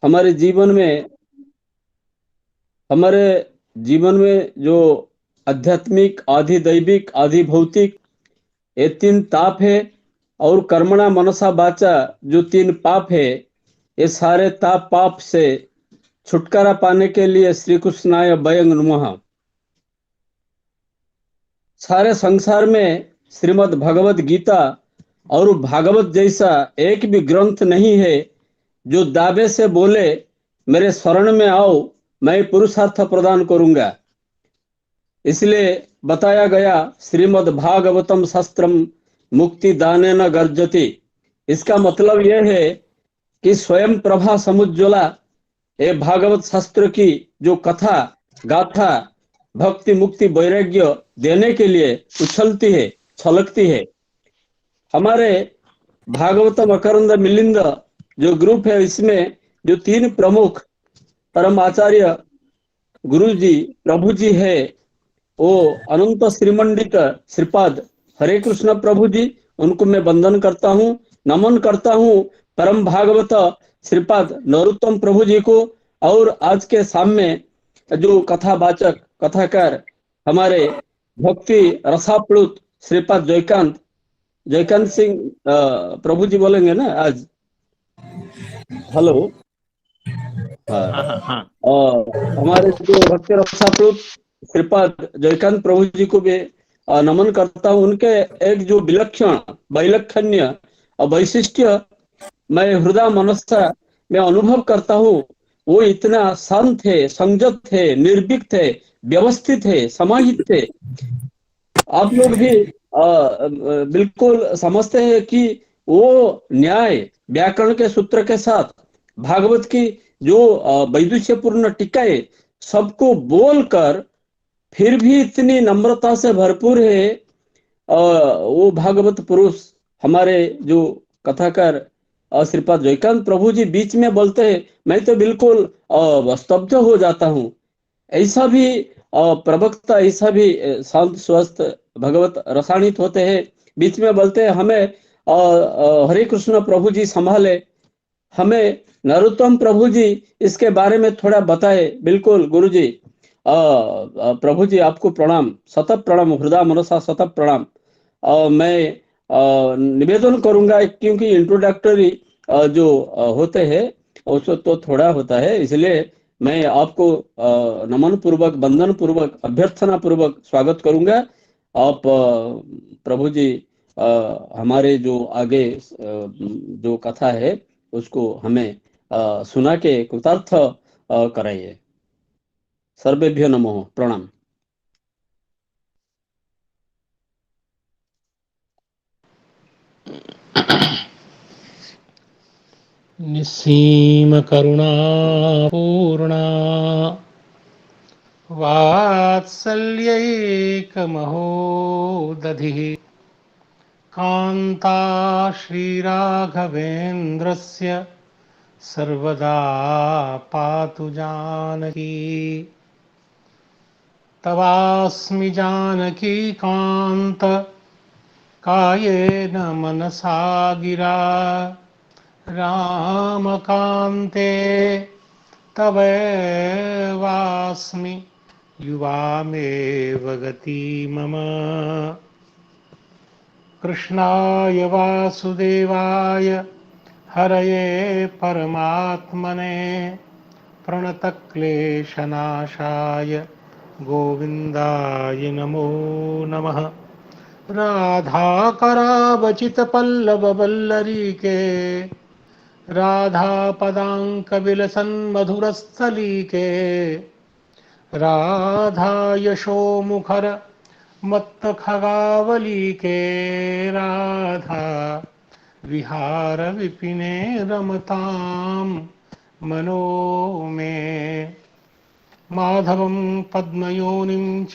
हमारे जीवन में हमारे जीवन में जो आध्यात्मिक, आधि दैविक, आधि भौतिक, ये तीन ताप है। और कर्मणा मनसा वाचा जो तीन पाप है, ये सारे ताप पाप से छुटकारा पाने के लिए श्री कृष्णाय वयं नमः। सारे संसार में श्रीमद् भगवत गीता और भागवत जैसा एक भी ग्रंथ नहीं है जो दावे से बोले मेरे शरण में आओ, मैं पुरुषार्थ प्रदान करूंगा। इसलिए बताया गया श्रीमद् भागवतम शास्त्रम मुक्ति दानेन गर्जति। इसका मतलब यह है कि स्वयं प्रभा समुज्ज्वला ये भागवत शास्त्र की जो कथा गाथा भक्ति मुक्ति वैराग्य देने के लिए उछलती है, छलकती है। हमारे भागवतम अकरंद मिलिंद जो ग्रुप है, इसमें जो तीन प्रमुख परम आचार्य गुरु जी प्रभु जी है, वो अनंत श्रीमंडित श्रीपाद हरे कृष्ण प्रभु जी, उनको मैं वंदन करता हूँ, नमन करता हूँ। परम भागवत श्रीपाद नरोत्तम प्रभु जी को, और आज के सामने जो कथावाचक कथाकार हमारे भक्ति रसाप्लुत श्रीपाद जयकांत जयकांत सिंह प्रभु जी बोलेंगे ना आज। हेलो। हाँ। हाँ हाँ हाँ। और हमारे जो भक्ति रसाप्लुत श्रीपाद जयकांत प्रभु जी को भी नमन करता हूँ। उनके एक जो विलक्षण वैलक्षण्य और वैशिष्ट्य मैं हृदय मनसा में अनुभव करता हूँ। वो इतना शांत है, संयत है, निर्भीक है, व्यवस्थित है, समाहित है। आप लोग भी बिल्कुल समझते हैं कि वो न्याय व्याकरण के सूत्र के साथ भागवत की जो वैदुष्यपूर्ण टीकाएं सबको बोलकर फिर भी इतनी नम्रता से भरपूर है। वो भागवत पुरुष हमारे जो कथाकार श्रीपाद जयकांत प्रभु जी बीच में बोलते हैं, मैं तो बिल्कुल स्तब्ध हो जाता हूँ। ऐसा भी प्रवक्ता, ऐसा भी शांत स्वस्थ भगवत रसायनित होते हैं, बीच में बोलते हैं हमें हरे कृष्ण प्रभु जी संभाले, हमें नरोत्तम प्रभु जी इसके बारे में थोड़ा बताए। बिल्कुल गुरु जी, प्रभु जी आपको प्रणाम, सतत प्रणाम, हृदय मनसा सतत प्रणाम। मैं निवेदन करूंगा, क्योंकि इंट्रोडक्टरी जो होते हैं उसको तो थोड़ा होता है, इसलिए मैं आपको नमन पूर्वक, वंदन पूर्वक, अभ्यर्थना पूर्वक स्वागत करूंगा। आप प्रभु जी हमारे जो आगे जो कथा है उसको हमें सुना के कृतार्थ कराइए। सर्वेभ्यो नमः, प्रणाम। निस्सीम करुणा पूर्णा वात्सल्यैकमहोदधिः कान्ता श्रीराघवेन्द्रस्य सर्वदा पातु जानकी। तवास्मि जानकी कान्त कायेन मनसा गिरा रामकान्ते तवैवास्मि युवामेव गति मम। कृष्णाय वासुदेवाय हरये परमात्मने प्रणतक्लेशनाशाय गोविन्दाय नमो नमः। राधाकरावचितपल्लववल्लरीके राधापदाङ्कविलसन्मधुरस्थलीके राधायशोमुखर मत्तखगावलीके राधा विहारविपिने रमतां मनो मे। माधवं पद्मयोनिं च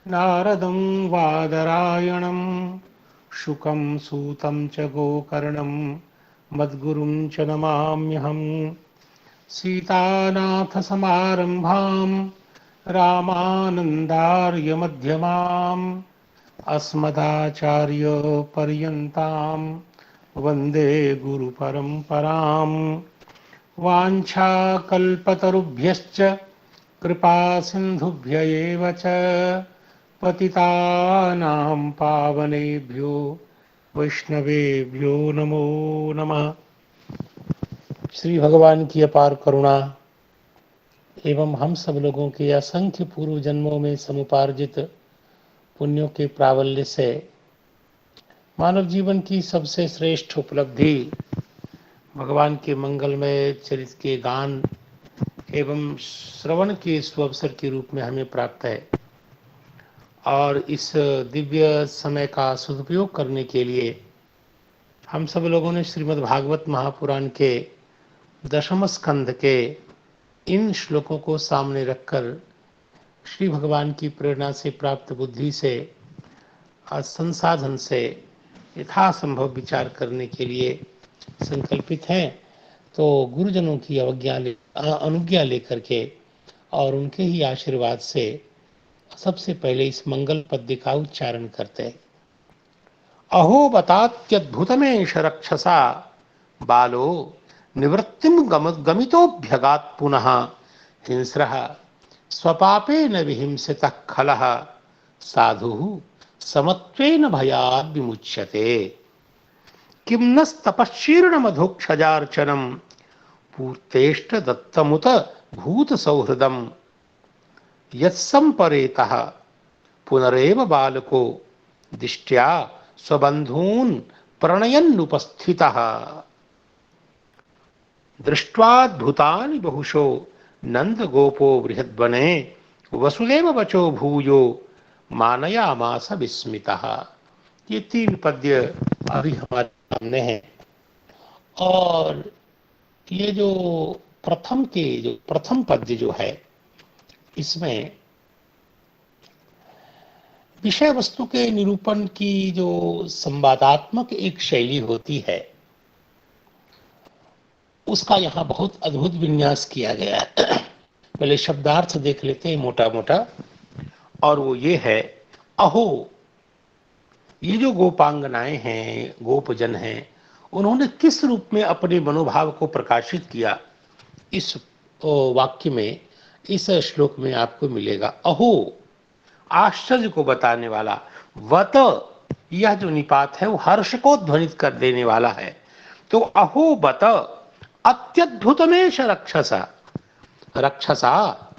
नारदं वादरायणं शुकं सूतं च गोकर्णं मद्गुरुं च नमाम्यहम्। सीतानाथसमारम्भां रामानन्दार्यमध्यमाम् अस्मदाचार्यपर्यन्तां वन्दे गुरुपरम्पराम्। वाञ्छाकल्पतरुभ्यश्च कृपा सिन्धुभ्य एव च पतितानां पावनेभ्यो वैष्णवेभ्यो नमो नमः। श्री भगवान की अपार करुणा एवं हम सब लोगों के असंख्य पूर्व जन्मों में समुपार्जित पुण्यों के प्राबल्य से मानव जीवन की सबसे श्रेष्ठ उपलब्धि भगवान के मंगलमय चरित्र के गान एवं श्रवण के सुअवसर के रूप में हमें प्राप्त है। और इस दिव्य समय का सदुपयोग करने के लिए हम सब लोगों ने श्रीमद् भागवत महापुराण के दशम स्कंध के इन श्लोकों को सामने रखकर श्री भगवान की प्रेरणा से प्राप्त बुद्धि से संसाधन से यथासंभव विचार करने के लिए संकल्पित हैं। तो गुरुजनों की अनुज्ञा लेकर के और उनके ही आशीर्वाद से सबसे पहले इस मंगल पद्य का उच्चारण करते हैं। अहो बतात्यद्भुतमेष रक्षसा बालो निवृत्तिम गमितोभ्यगात् पुनः हिंस्रः स्वपापेन विहिंसितः खलः साधुः समत्वेन भयाद् विमुच्यते। किं नस्तपश्शीर्णमधोक्षजार्चनं पूर्तेष्ट दत्तमुत भूत सौहृदं यत्संपरेतः पुनरेव बालको दिष्ट्या स्वबन्धून् प्रणयन्नुपस्थितः दृष्ट्वाद्भुतानि बहुशो नन्दगोपो बृहद्वने वसुदेव वचो भूयो मानयामास विस्मितः। ये 3 पद्य अभी हमारे सामने हैं। और ये जो प्रथम पद्य जो है इसमें विषय वस्तु के निरूपण की जो संवादात्मक एक शैली होती है उसका यहाँ बहुत अद्भुत विन्यास किया गया है। पहले शब्दार्थ देख लेते हैं मोटा मोटा, और वो ये है, अहो, ये जो गोपांगनाएं हैं, गोपजन हैं, उन्होंने किस रूप में अपने मनोभाव को प्रकाशित किया इस वाक्य में, इस श्लोक में आपको मिलेगा। अहो, आश्चर्य को बताने वाला, वत, यह जो निपात है वो हर्ष को ध्वनित कर देने वाला है। तो अहो बत अत्यद्भुतमेष रक्षसा, रक्षसा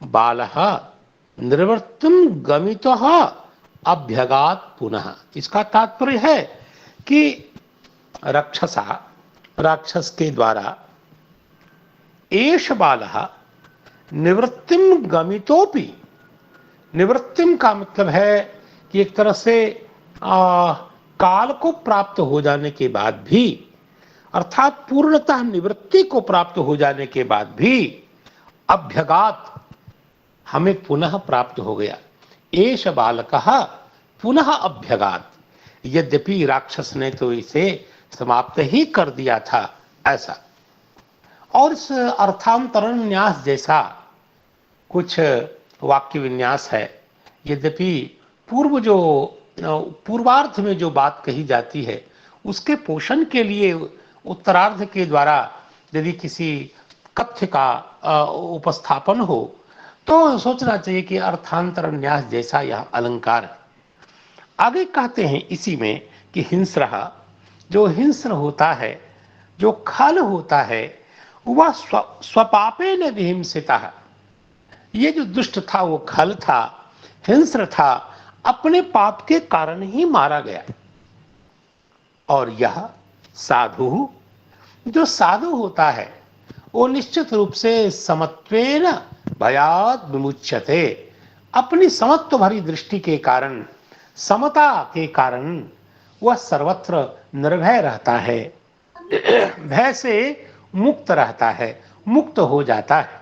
बालः निर्वृत्तिम गमितः अभ्यगात् पुनः। इसका तात्पर्य है कि रक्षसा, राक्षस के द्वारा, एष बालः निवृत्तिम गमितोपि, निवृत्तिम का मतलब है कि एक तरह से काल को प्राप्त हो जाने के बाद भी, अर्थात पूर्णतः निवृत्ति को प्राप्त हो जाने के बाद भी अभ्यगात, हमें पुनः प्राप्त हो गया। एष बालकः पुनः अभ्यगात, यद्यपि राक्षस ने तो इसे समाप्त ही कर दिया था, ऐसा। और इस अर्थांतरण न्यास जैसा कुछ वाक्य विन्यास है। यद्यपि पूर्वार्ध में जो बात कही जाती है उसके पोषण के लिए उत्तरार्ध के द्वारा यदि किसी कथ्य का उपस्थापन हो तो सोचना चाहिए कि अर्थांतरण न्यास जैसा यह अलंकार है। आगे कहते हैं इसी में कि हिंस्रः, जो हिंस्र होता है, जो खल होता है, वह स्वपापेन विहिंसितः, ये जो दुष्ट था वो खल था, हिंस्र था, अपने पाप के कारण ही मारा गया। और यह साधु, जो साधु होता है वो निश्चित रूप से समत्वेन भयात् विमुच्यते, अपनी समत्व भरी दृष्टि के कारण, समता के कारण वह सर्वत्र निर्भय रहता है, भय से मुक्त रहता है, मुक्त हो जाता है।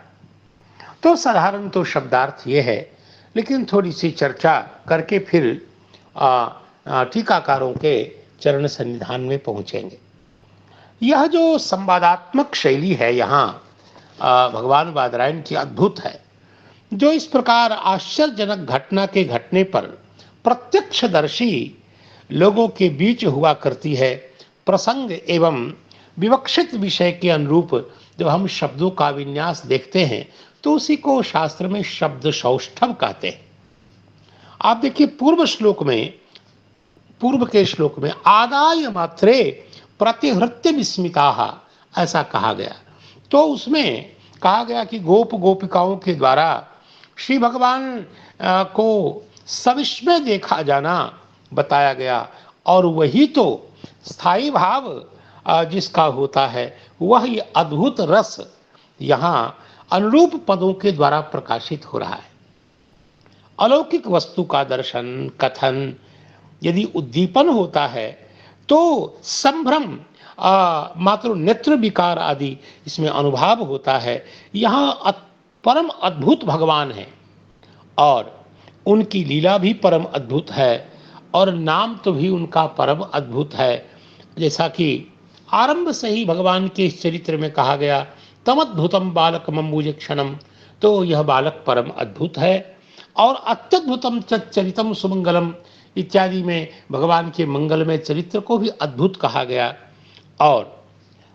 तो साधारण तो शब्दार्थ ये है, लेकिन थोड़ी सी चर्चा करके फिर टीकाकारों के चरण सन्निधान में पहुंचेंगे। यह जो संवादात्मक शैली है यहाँ भगवान बादरायण की अद्भुत है, जो इस प्रकार आश्चर्यजनक घटना के घटने पर प्रत्यक्षदर्शी लोगों के बीच हुआ करती है, प्रसंग एवं विवक्षित विषय के अनुरूप जब हम शब्दों का विन्यास देखते हैं तो उसी को शास्त्र में शब्द सौष्ठव कहते हैं। आप देखिए पूर्व के श्लोक में आदाय मात्रे प्रतिहृत्य विस्मिताः ऐसा कहा गया। तो उसमें कहा गया कि गोप गोपिकाओं के द्वारा श्री भगवान को सविस्मय देखा जाना बताया गया, और वही तो स्थायी भाव जिसका होता है वह ये अद्भुत रस यहाँ अनुरूप पदों के द्वारा प्रकाशित हो रहा है। अलौकिक वस्तु का दर्शन कथन यदि उद्दीपन होता है तो संभ्रम मात्र नेत्र विकार आदि इसमें अनुभव होता है। यहाँ परम अद्भुत भगवान है और उनकी लीला भी परम अद्भुत है और नाम तो भी उनका परम अद्भुत है। जैसा कि आरंभ से ही भगवान के इस चरित्र में कहा गया तमद्भुतम बालक मम्बुज क्षणम, तो यह बालक परम अद्भुत है। और अत्यद्भुतम चरितम सुमंगलम इत्यादि में भगवान के मंगलमय चरित्र को भी अद्भुत कहा गया। और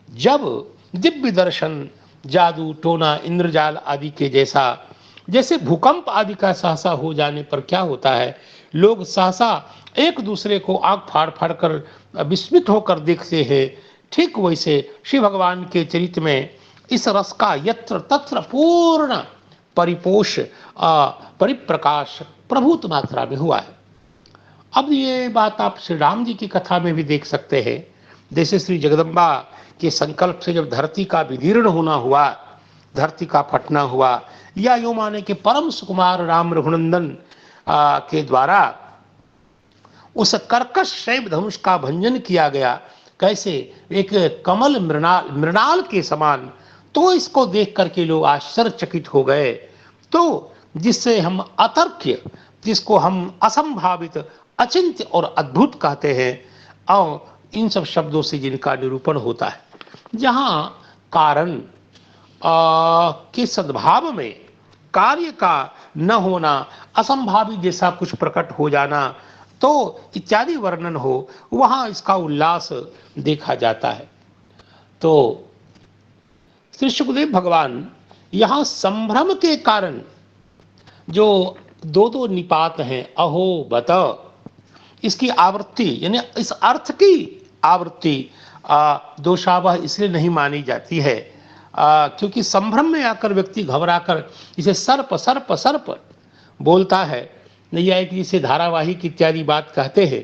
जब दिव्य दर्शन जादू टोना इंद्रजाल आदि के जैसे भूकंप आदि का सहसा हो जाने पर क्या होता है, लोग सहसा एक दूसरे को आंख फाड़ फाड़ कर विस्मित होकर देखते हैं, ठीक वैसे श्री भगवान के चरित्र में इस रस का यत्र तत्र पूर्ण परिपोष परिप्रकाश प्रभुत मात्रा में हुआ है। अब ये बात आप श्री राम जी की कथा में भी देख सकते हैं। जैसे श्री जगदम्बा के संकल्प से जब धरती का विदीर्ण होना हुआ, धरती का फटना हुआ, या यूं माने कि परम सुकुमार राम रघुनंदन के द्वारा उस कर्कश शैव धनुष का भंजन किया गया, कैसे एक कमल मृणाल के समान, तो इसको देख करके लोग आश्चर्यचकित हो गए। तो जिससे हम अतर्क्य, जिसको हम असंभावित अचिंत्य और अद्भुत कहते हैं, और इन सब शब्दों से जिनका निरूपण होता है, जहाँ कारण के सद्भाव में कार्य का न होना, असंभावित जैसा कुछ प्रकट हो जाना, तो इत्यादि वर्णन हो, वहाँ इसका उल्लास देखा जाता है। तो श्री सुखदेव भगवान यहाँ संभ्रम के कारण जो दो निपात हैं अहो बत, इसकी आवृत्ति यानी इस अर्थ की आवृत्ति दोषावह इसलिए नहीं मानी जाती है क्योंकि संभ्रम में आकर व्यक्ति घबराकर इसे सर्प सर्प सर्प बोलता है, नहीं आए कि इसे धारावाहिक इत्यादि बात कहते हैं,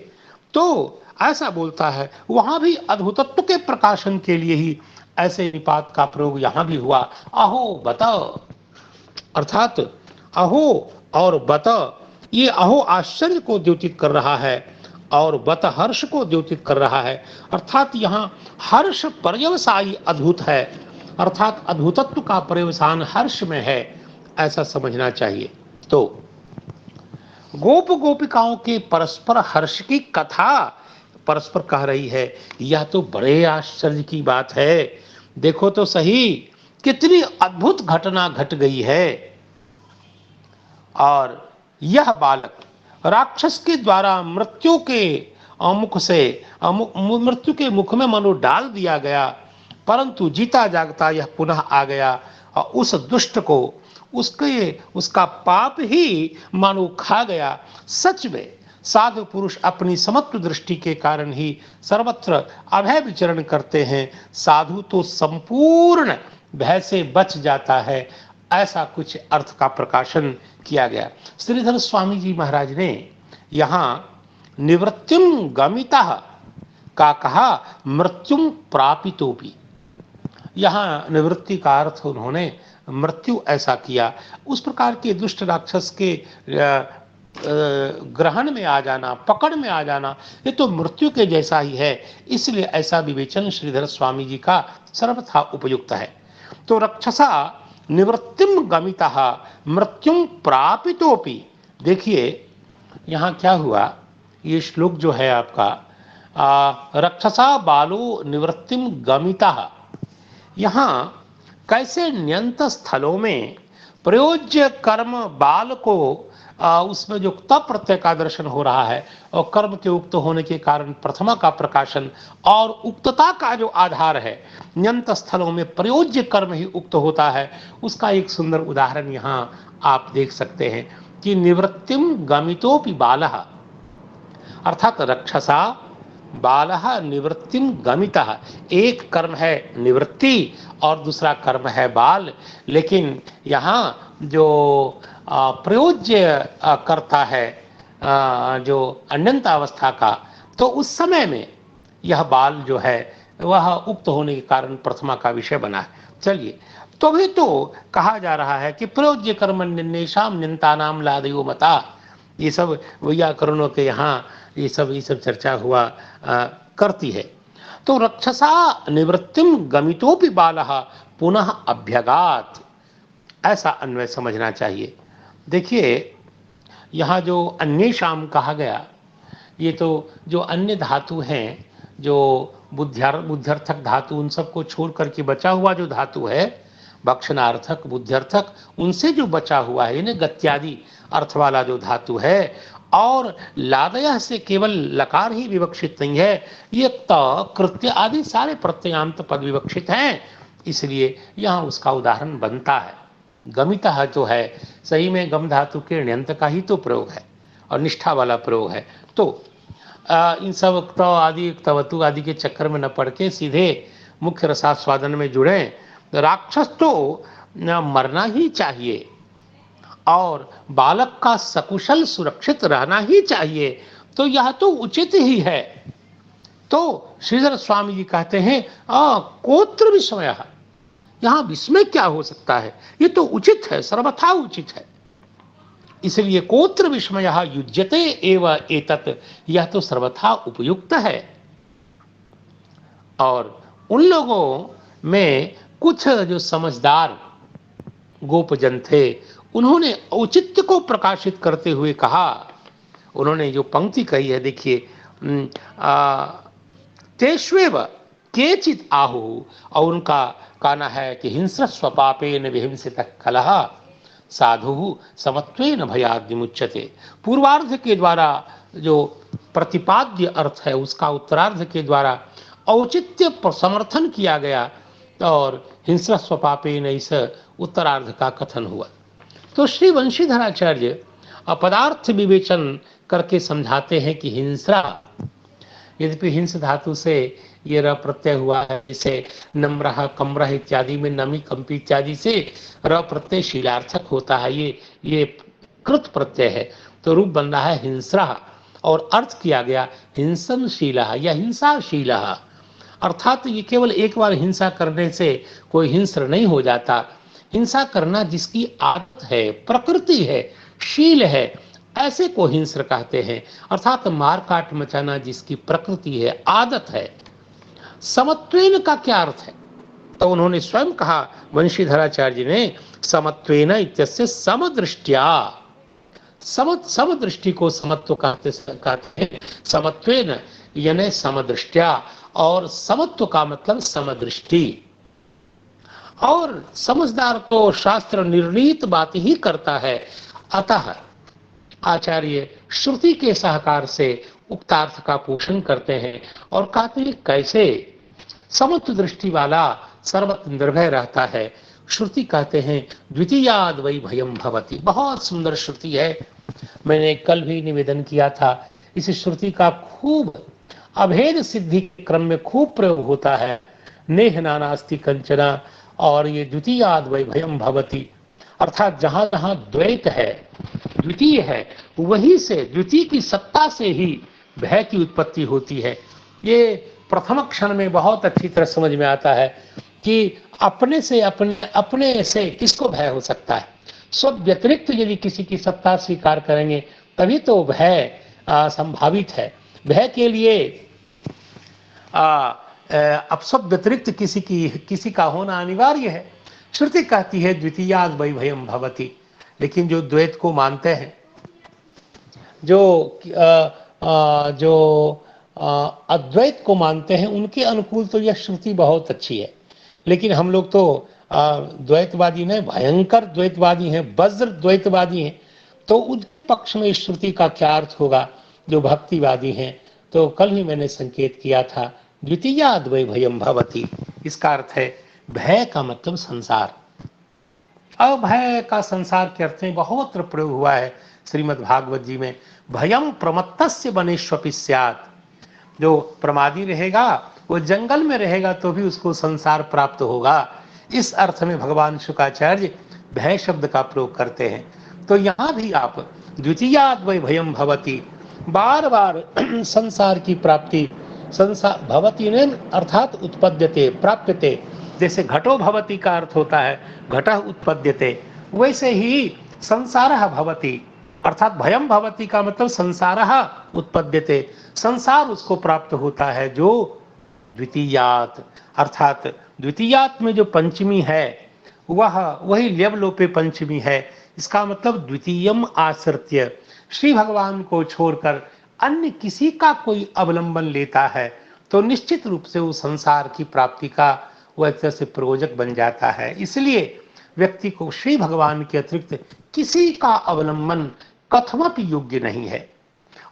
तो ऐसा बोलता है। वहां भी अद्भुतत्व के प्रकाशन के लिए ही ऐसे निपात का प्रयोग यहाँ भी हुआ। अहो बत अर्थात अहो और बत, ये अहो आश्चर्य को द्योतित कर रहा है और बत हर्ष को द्योतित कर रहा है। अर्थात यहाँ हर्ष पर्यवसायी अद्भुत है, अर्थात अद्भुतत्व का पर्यवसान हर्ष में है, ऐसा समझना चाहिए। तो गोप गोपिकाओं के परस्पर हर्ष की कथा परस्पर कह रही है, यह तो बड़े आश्चर्य की बात है। देखो तो सही कितनी अद्भुत घटना घट गई है। और यह बालक राक्षस के द्वारा मृत्यु के मुख में मनो डाल दिया गया, परंतु जीता जागता यह पुनः आ गया और उस दुष्ट को उसका पाप ही मानो खा गया। सच में साधु पुरुष अपनी समत्व दृष्टि के कारण ही सर्वत्र अभय विचरण करते हैं, साधु तो संपूर्ण भय से बच जाता है, ऐसा कुछ अर्थ का प्रकाशन किया गया। श्रीधर स्वामी जी महाराज ने यहाँ निवृत्तिम गमितः का कहा मृत्युम प्रापितोपि, यहाँ निवृत्ति का अर्थ उन्होंने मृत्यु ऐसा किया। उस प्रकार के दुष्ट राक्षस के ग्रहण में आ जाना, पकड़ में आ जाना, ये तो मृत्यु के जैसा ही है, इसलिए ऐसा विवेचन श्रीधर स्वामी जी का सर्वथा उपयुक्त है। तो रक्षसा निवृत्तिम गमितः मृत्युम प्रापितोपि, देखिए यहाँ क्या हुआ, ये श्लोक जो है आपका रक्षसा बालो निवृत्तिम गमितः, यहाँ कैसे न्यंत स्थलों में प्रयोज्य कर्म बाल को उसमें जो तप प्रत्यय का दर्शन हो रहा है और कर्म के उक्त होने के कारण प्रथमा का प्रकाशन और उक्तता का जो आधार है, न्यंत स्थलों में प्रयोज्य कर्म ही उक्त होता है, उसका एक सुंदर उदाहरण यहाँ आप देख सकते हैं कि निवृत्तिम गमितोपि बालः, अर्थात रक्षसा बालः निवृत्तिम गमितः। एक कर्म है निवृत्ति और दूसरा कर्म है बाल, लेकिन यहाँ जो प्रयोज्य करता है जो अनंत अवस्था का, तो उस समय में यह बाल जो है वह उक्त होने के कारण प्रथमा का विषय बना है। चलिए, तो भी तो कहा जा रहा है कि प्रयोज्य कर्म निन्नेशाम निंतानाम लादयो मता, ये सब व्याकरणों के यहाँ ये सब चर्चा हुआ करती है। तो रक्षसा निवृत्तिम गमितोपि बालः पुनः अभ्यगात, ऐसा अन्वय समझना चाहिए। देखिए, यहाँ जो अन्य शाम कहा गया, ये तो जो अन्य धातु हैं, जो बुद्ध्यर्थक धातु, उन सबको छोड़ करके बचा हुआ जो धातु है, भक्षणार्थक बुद्ध्यर्थक, उनसे जो बचा हुआ है, यानी गत्यादि अर्थ वाला जो धातु है, और लादय से केवल लकार ही विवक्षित नहीं है, ये त कृत्य आदि सारे प्रत्ययांत पद विवक्षित हैं, इसलिए यहाँ उसका उदाहरण बनता है। गमिता जो है सही में गम धातु के ण्यंत का ही तो प्रयोग है और निष्ठा वाला प्रयोग है। तो इन सब त आदि तवतु आदि के चक्कर में न पड़ के सीधे मुख्य रसास्वादन में जुड़े। राक्षस तो मरना ही चाहिए और बालक का सकुशल सुरक्षित रहना ही चाहिए, तो यह तो उचित ही है। तो श्रीधर स्वामी जी कहते हैं कोत्र विस्मय, यहाँ विस्मय क्या हो सकता है, ये तो उचित है, सर्वथा उचित है। इसलिए कोत्र विस्मय युज्यते एव एतत्, यह तो सर्वथा उपयुक्त है। और उन लोगों में कुछ जो समझदार गोपजन थे, उन्होंने औचित्य को प्रकाशित करते हुए कहा, उन्होंने जो पंक्ति कही है, देखिए, तेष्वेव केचित आहु, और उनका कहना है कि हिंस्र स्वपापेन विहिंसित कलह साधु समत्वेन भयाद विमुच्यते। पूर्वार्ध के द्वारा जो प्रतिपाद्य अर्थ है, उसका उत्तरार्ध के द्वारा औचित्य समर्थन किया गया और हिंस्र स्वपापेन इस उत्तरार्ध का कथन हुआ। तो श्री वंशीधराचार्य अपदार्थ विवेचन करके समझाते हैं कि हिंस्रा, यद्यपि हिंस धातु से ये र प्रत्यय हुआ है, जैसे नम्रह कम्रह इत्यादि में नमी कंपी इत्यादि से र प्रत्यय शीलार्थक होता है, ये कृत प्रत्यय है, तो रूप बन रहा है हिंस्रा, और अर्थ किया गया हिंसनशीला या हिंसाशीला, अर्थात ये केवल एक बार हिंसा करने से कोई हिंस्र नहीं हो जाता। हिंसा करना जिसकी आदत है, प्रकृति है, शील है, ऐसे को हिंस्र कहते हैं, अर्थात मार काट मचाना जिसकी प्रकृति है, आदत है। समत्वेन का क्या अर्थ है, तो उन्होंने स्वयं कहा, वंशीधराचार्य ने, समत्वेन इत्यस्य समदृष्टिया, समदृष्टि को समत्व कहते हैं, समत्वेन यानी समदृष्टिया, और समत्व का मतलब समदृष्टि। और समझदार तो शास्त्र निर्णीत बात ही करता है, अतः आचार्य श्रुति के सहकार से उक्तार्थ का पोषण करते हैं और कहते हैं कैसे समत्व दृष्टि वाला सर्वत्र निर्भय रहता है। श्रुति कहते हैं द्वितीयाद वै भयम भवति, बहुत सुंदर श्रुति है, मैंने कल भी निवेदन किया था। इस श्रुति का खूब अभेद सिद्धि क्रम में खूब प्रयोग होता है, नेह नानास्ति कंचना, और ये द्वितीयाद वै भयम भवति, अर्थात जहां जहां द्वैत है, द्वितीय है, वही से, द्वितीय की सत्ता से ही भय की उत्पत्ति होती है। ये प्रथम क्षण में बहुत अच्छी तरह समझ में आता है कि अपने से किसको भय हो सकता है। स्व व्यतिरिक्त यदि किसी की सत्ता स्वीकार करेंगे तभी तो भय संभावित है। भय के लिए अब सब व्यतिरिक्त किसी का होना अनिवार्य है। श्रुति कहती है द्वितीयाद वै भयम भवति, लेकिन जो द्वैत को मानते हैं, जो अद्वैत को मानते हैं, उनके अनुकूल तो यह श्रुति बहुत अच्छी है, लेकिन हम लोग तो द्वैतवादी नहीं, भयंकर द्वैतवादी हैं, वज्र द्वैतवादी हैं, तो उस पक्ष में श्रुति का क्या अर्थ होगा जो भक्तिवादी हैं। तो कल ही मैंने संकेत किया था, द्वितीयाद् वै भयम भवति, इसका अर्थ है भय का मतलब संसार। अभय का संसार के अर्थ में बहुत प्रयोग हुआ है श्रीमद् भागवत जी में। भयम प्रमत्तस्य वनेष्वपि स्यात्, जो प्रमादी रहेगा वो जंगल में रहेगा तो भी उसको संसार प्राप्त होगा। इस अर्थ में भगवान शुकाचार्य भय शब्द का प्रयोग करते हैं। तो यहाँ भी आप द्वितीयाद् वै भयम भवति, बार बार संसार की प्राप्ति, संसार भवति ने अर्थात उत्पद्यते प्राप्यते, जैसे घटो भवति का अर्थ होता है घटः उत्पद्यते, वैसे ही संसारः भवति अर्थात भयम भवति का मतलब संसारः उत्पद्यते, संसार उसको प्राप्त होता है जो द्वितीयात्, अर्थात द्वितीयात् में जो पंचमी है वह वही ल्यवलोपे पंचमी है। इसका मतलब द्वितीयम आश्रित्य, श्री भगवान को छोड़कर अन्य किसी का कोई अवलंबन लेता है तो निश्चित रूप से वो संसार की प्राप्ति का वह एक तरह से प्रयोजक बन जाता है। इसलिए व्यक्ति को श्री भगवान के अतिरिक्त किसी का अवलंबन कथमपि योग्य नहीं है।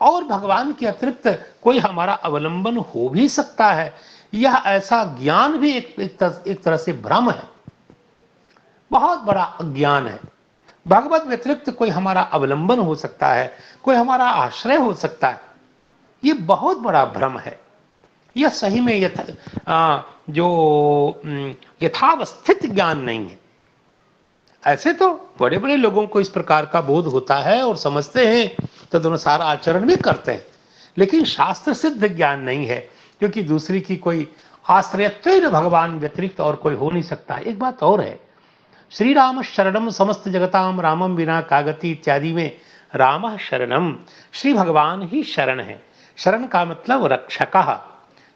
और भगवान के अतिरिक्त कोई हमारा अवलंबन हो भी सकता है, यह ऐसा ज्ञान भी एक तरह से भ्रम है, बहुत बड़ा अज्ञान है। भगवत व्यतिरिक्त कोई हमारा अवलंबन हो सकता है, कोई हमारा आश्रय हो सकता है, ये बहुत बड़ा भ्रम है। यह सही में यथावस्थित ज्ञान नहीं है। ऐसे तो बड़े बड़े लोगों को इस प्रकार का बोध होता है और समझते हैं, तदनुसार आचरण भी करते हैं, लेकिन शास्त्र सिद्ध ज्ञान नहीं है, क्योंकि दूसरी की कोई आश्रयत्वेन भगवान व्यतिरिक्त और कोई हो नहीं सकता। एक बात और है, श्री राम शरणम समस्त जगताम रामम बिना कागति इत्यादि में राम शरणम, श्री भगवान ही शरण है। शरण का मतलब रक्षकः,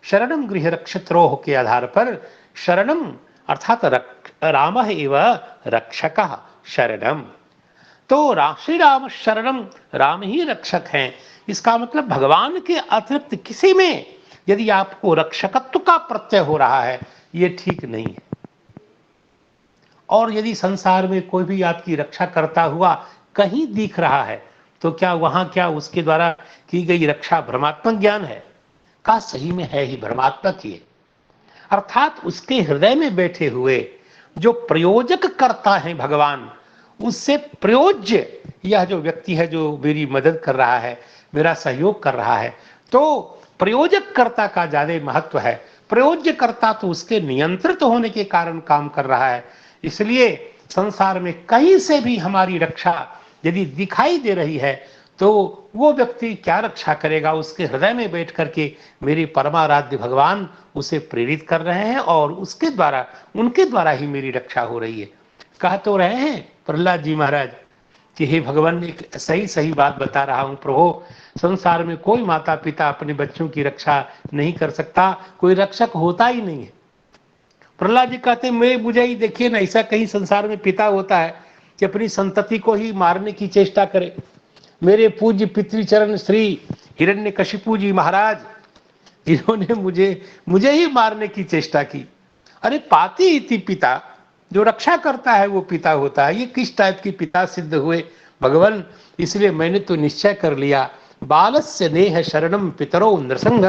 शरणम गृह रक्षत्रोह के आधार पर शरणम अर्थात राम एव रक्षकः शरणम। तो श्री राम शरणम, राम ही रक्षक हैं। इसका मतलब भगवान के अतिरिक्त किसी में यदि आपको रक्षकत्व का प्रत्यय हो रहा है, ये ठीक नहीं है। और यदि संसार में कोई भी आपकी रक्षा करता हुआ कहीं दिख रहा है तो क्या उसके द्वारा की गई रक्षा भ्रमात्मक ज्ञान है? का सही में है ही भ्रमात्मक ही है। अर्थात उसके हृदय में बैठे हुए जो प्रयोजक करता है भगवान, उससे प्रयोज्य यह जो व्यक्ति है जो मेरी मदद कर रहा है, मेरा सहयोग कर रहा है, तो प्रयोजक कर्ता का ज्यादा महत्व है। प्रयोज्य कर्ता तो उसके नियंत्रित होने के कारण काम कर रहा है। इसलिए संसार में कहीं से भी हमारी रक्षा यदि दिखाई दे रही है तो वो व्यक्ति क्या रक्षा करेगा? उसके हृदय में बैठ करके मेरे परमाराध्य भगवान उसे प्रेरित कर रहे हैं और उसके द्वारा, उनके द्वारा ही मेरी रक्षा हो रही है। कह तो रहे हैं प्रहलाद जी महाराज कि हे भगवान, एक सही बात बता रहा हूं प्रभु, संसार में कोई माता पिता अपने बच्चों की रक्षा नहीं कर सकता, कोई रक्षक होता ही नहीं है। प्रहलाद जी कहते हैं मुझे ही देखिए ना, ऐसा कहीं संसार में पिता होता है कि अपनी संतति को ही मारने की चेष्टा करे। मेरे पूज्य पितृचरण श्री हिरण्यकशिपु जी महाराज, इन्होंने मुझे ही मारने की चेष्टा की। अरे पाति इति पिता, जो रक्षा करता है वो पिता होता है। ये किस टाइप की पिता सिद्ध हुए भगवान? इसलिए मैंने तो निश्चय कर लिया, बालस्य नेह शरणम पितरो नृसिंह।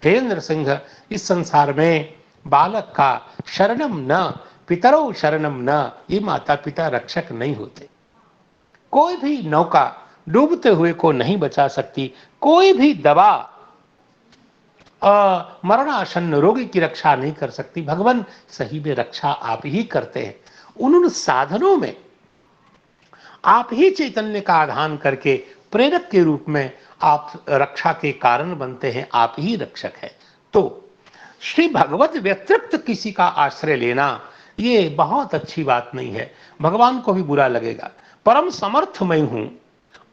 हे नृसिंह, इस संसार में बालक का शरणम न, पितरो शरणम न, ये माता पिता रक्षक नहीं होते। कोई भी नौका डूबते हुए को नहीं बचा सकती, कोई भी दवा मरणासन्न रोगी की रक्षा नहीं कर सकती। भगवान सही में रक्षा आप ही करते हैं। उन साधनों में आप ही चैतन्य का आधान करके प्रेरक के रूप में आप रक्षा के कारण बनते हैं, आप ही रक्षक हैं। तो श्री भगवत व्यतिरिक्त किसी का आश्रय लेना ये बहुत अच्छी बात नहीं है, भगवान को भी बुरा लगेगा। परम समर्थ मैं हूं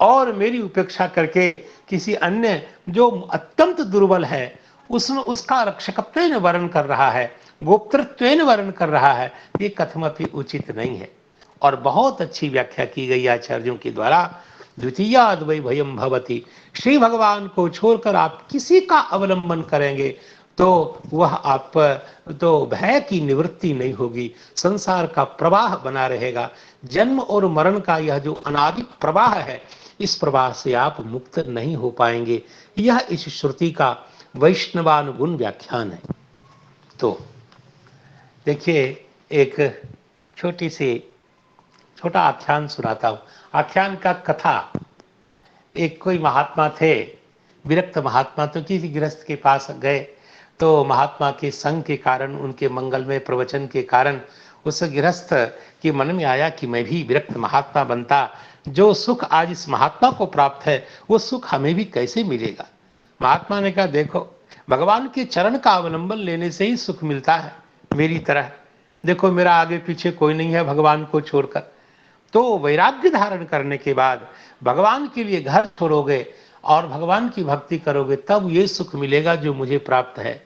और मेरी उपेक्षा करके किसी अन्य जो अत्यंत दुर्बल है उसमें उसका रक्षकत्वेन वर्ण कर रहा है, गोप्तृत्वेन वर्ण कर रहा है, ये कथमपि उचित नहीं है। और बहुत अच्छी व्याख्या की गई आचार्यों के द्वारा, द्वितीयाद् वै भयम भवति, श्री भगवान को छोड़कर आप किसी का अवलंबन करेंगे तो वह आप तो भय की निवृत्ति नहीं होगी, संसार का प्रवाह बना रहेगा। जन्म और मरण का यह जो अनादि प्रवाह है, इस प्रवाह से आप मुक्त नहीं हो पाएंगे। यह इस श्रुति का वैष्णवानुगुण व्याख्यान है। तो देखिए, एक छोटी सी छोटा आख्यान सुनाता हूं। आख्यान का कथा, एक कोई महात्मा थे, विरक्त महात्मा, तो किसी गृहस्थ के पास गए। तो महात्मा के संग के कारण, उनके मंगलमय प्रवचन के कारण उस गृहस्थ के मन में आया कि मैं भी विरक्त महात्मा बनता। जो सुख आज इस महात्मा को प्राप्त है, वो सुख हमें भी कैसे मिलेगा। महात्मा ने कहा, देखो, भगवान के चरण का अवलंबन लेने से ही सुख मिलता है मेरी तरह। देखो, मेरा आगे पीछे कोई नहीं है भगवान को छोड़कर। तो वैराग्य धारण करने के बाद भगवान के लिए घर छोड़ोगे और भगवान की भक्ति करोगे, तब ये सुख मिलेगा जो मुझे प्राप्त है।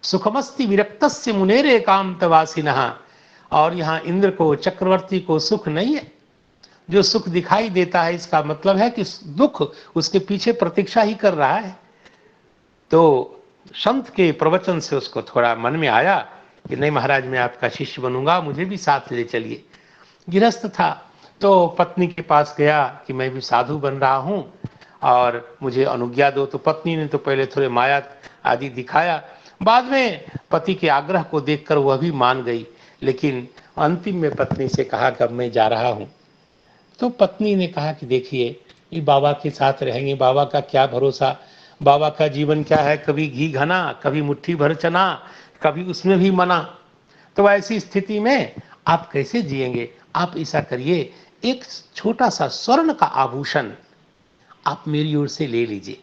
सुखमस्ति विरक्तस्य मुनेर एकांतवासिनः। और यहाँ इंद्र को, चक्रवर्ती को सुख नहीं है। जो सुख दिखाई देता है, इसका मतलब है कि दुख उसके पीछे प्रतीक्षा ही कर रहा है। तो संत के प्रवचन से उसको थोड़ा मन में आया कि नहीं महाराज, मैं आपका शिष्य बनूंगा, मुझे भी साथ ले चलिए। गृहस्थ था, तो पत्नी के पास गया कि मैं भी साधु बन रहा हूं और मुझे अनुज्ञा दो। तो पत्नी ने तो पहले थोड़े माया आदि दिखाया, बाद में पति के आग्रह को देखकर वह भी मान गई। लेकिन अंतिम में पत्नी से कहा कि अब मैं जा रहा हूं। तो पत्नी ने कहा कि देखिए, ये बाबा के साथ रहेंगे, बाबा का क्या भरोसा, बाबा का जीवन क्या है, कभी घी घना, कभी मुट्ठी भर चना, कभी उसमें भी मना। तो ऐसी स्थिति में आप कैसे जिएंगे। आप ऐसा करिए, एक छोटा सा स्वर्ण का आभूषण आप मेरी ओर से ले लीजिए।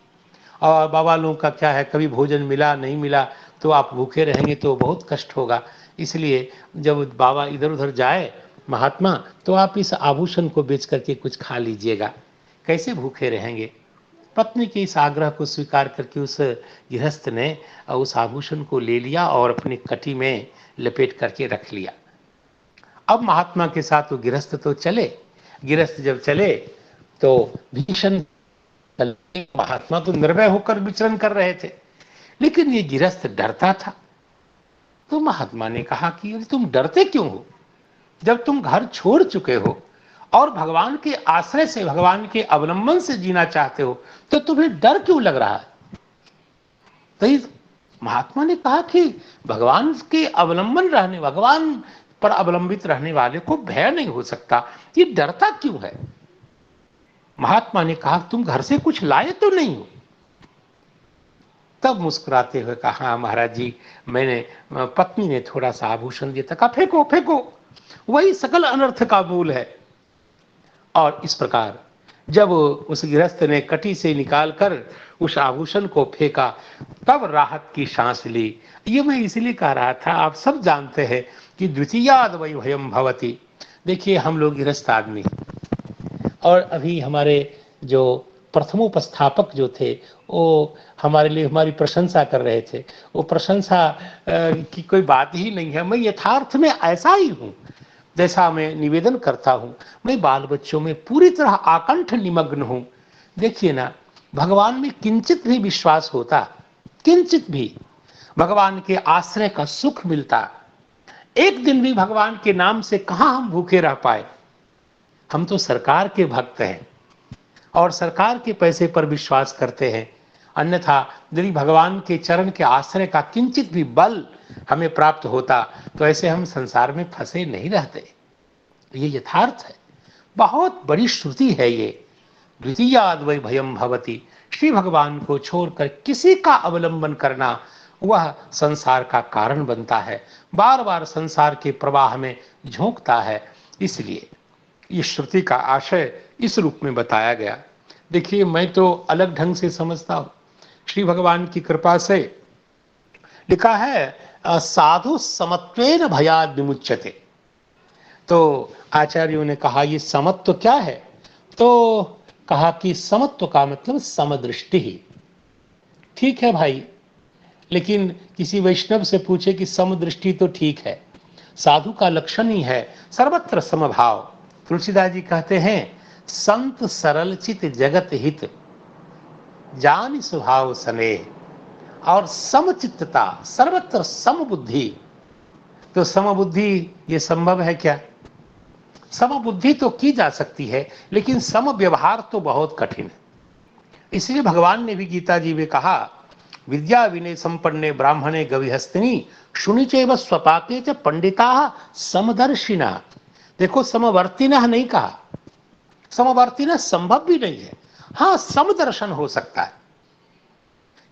और बाबा लोगों का क्या है, कभी भोजन मिला नहीं मिला तो आप भूखे रहेंगे तो बहुत कष्ट होगा। इसलिए जब बाबा इधर उधर जाए महात्मा, तो आप इस आभूषण को बेच करके कुछ खा लीजिएगा, कैसे भूखे रहेंगे। पत्नी के इस आग्रह को स्वीकार करके उस गृहस्थ ने उस आभूषण को ले लिया और अपनी कटी में लपेट करके रख लिया। अब महात्मा के साथ वो गृहस्थ तो चले। गृहस्थ जब चले तो भीषण, महात्मा तो निर्भय होकर विचरण कर रहे थे, लेकिन ये गृहस्थ डरता था। तो महात्मा ने कहा कि तुम डरते क्यों हो, जब तुम घर छोड़ चुके हो और भगवान के आश्रय से, भगवान के अवलंबन से जीना चाहते हो, तो तुम्हें डर क्यों लग रहा है। तो महात्मा ने कहा कि भगवान के अवलंबन रहने, भगवान पर अवलंबित रहने वाले को भय नहीं हो सकता, ये डरता क्यों है। महात्मा ने कहा, तुम घर से कुछ लाए तो नहीं हो। तब मुस्कुराते हुए कहा, हाँ महाराज जी, मैंने, पत्नी ने थोड़ा सा आभूषण दिया था। कहा, फेंको फेंको, वही सकल अनर्थ का मूल है। और इस प्रकार जब उस गृहस्थ ने कटी से निकालकर उस आभूषण को फेंका, तब राहत की सांस ली। ये मैं इसलिए कह रहा था, आप सब जानते हैं कि द्वितीयाद वै भयम भवति। देखिए, हम लोग गृहस्थ आदमी, और अभी हमारे जो प्रथमोपस्थापक जो थे, वो हमारे लिए हमारी प्रशंसा कर रहे थे। वो प्रशंसा की कोई बात ही नहीं है। मैं यथार्थ में ऐसा ही हूँ जैसा मैं निवेदन करता हूँ। मैं बाल बच्चों में पूरी तरह आकंठ निमग्न हूँ। देखिए ना, भगवान में किंचित भी विश्वास होता, किंचित भी भगवान के आश्रय का सुख मिलता, एक दिन भी भगवान के नाम से कहाँ हम भूखे रह पाए। हम तो सरकार के भक्त हैं और सरकार के पैसे पर विश्वास करते हैं। अन्यथा यदि भगवान के चरण के आश्रय का किंचित भी बल हमें प्राप्त होता, तो ऐसे हम संसार में फंसे नहीं रहते। ये यथार्थ है, बहुत बड़ी श्रुति है ये। द्वितीयाद वै भयम भवति। श्री भगवान को छोड़कर किसी का अवलंबन करना, वह संसार का कारण बनता है, बार बार संसार के प्रवाह में झोंकता है। इसलिए इस श्रुति का आशय इस रूप में बताया गया। देखिए, मैं तो अलग ढंग से समझता हूं। श्री भगवान की कृपा से लिखा है, साधु समत्वेन भयाद विमुच्यते। तो आचार्यों ने कहा, ये समत्व क्या है। तो कहा कि समत्व का मतलब समदृष्टि ही। ठीक है भाई, लेकिन किसी वैष्णव से पूछे कि समदृष्टि तो ठीक है, साधु का लक्षण ही है सर्वत्र समभाव। तुलसीदास जी कहते हैं, संत सरल चित जगत हित जान स्वभाव स्नेह। और समचित्तता, सर्वत्र समबुद्धि। तो समबुद्धि ये संभव है क्या? समबुद्धि तो की जा सकती है, लेकिन सम व्यवहार तो बहुत कठिन है। इसलिए भगवान ने भी गीता जी में कहा, विद्या विनय संपन्ने ब्राह्मणे गविहस्तिनी शुनिचैव स्वपाके च पंडिता समदर्शिना। देखो, समवर्तिनः नहीं कहा, समवर्तिनः संभव भी नहीं है। हाँ, समदर्शन हो सकता है।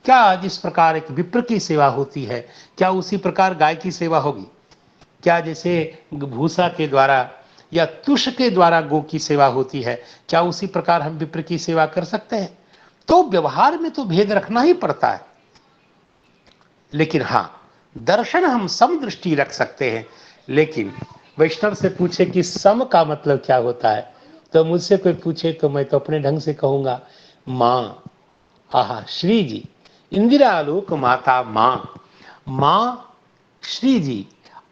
क्या जिस प्रकार एक विप्र की सेवा होती है, क्या उसी प्रकार गाय की सेवा होगी? क्या जैसे भूसा के द्वारा या तुष के द्वारा गो की सेवा होती है, क्या उसी प्रकार हम विप्र की सेवा कर सकते हैं? तो व्यवहार में तो भेद रखना ही पड़ता है। लेकिन हाँ, दर्शन हम समदृष्टि रख सकते हैं। लेकिन वैष्णव से पूछे कि सम का मतलब क्या होता है, तो मुझसे कोई पूछे तो मैं तो अपने ढंग से कहूंगा, माँ। आहा, श्री जी, इंदिरा आलोक माता माँ, माँ श्री जी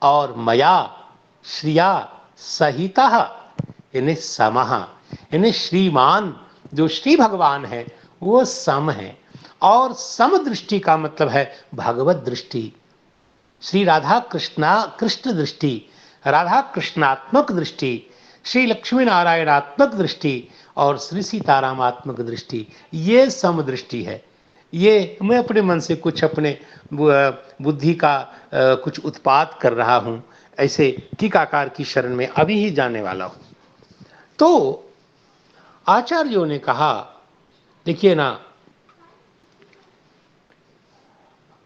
और मया श्रिया सहिता, यानी समः, यानी श्रीमान जो श्री भगवान है वो सम है। और सम दृष्टि का मतलब है भगवत दृष्टि, श्री राधा कृष्ण दृष्टि, राधा कृष्णात्मक दृष्टि, श्री लक्ष्मी नारायणात्मक दृष्टि और श्री सीतारामात्मक दृष्टि। ये सम दृष्टि है। ये मैं अपने मन से कुछ अपने बुद्धि का कुछ उत्पाद कर रहा हूं, ऐसे टीकाकार की शरण में अभी ही जाने वाला हूं। तो आचार्यों ने कहा, देखिए ना,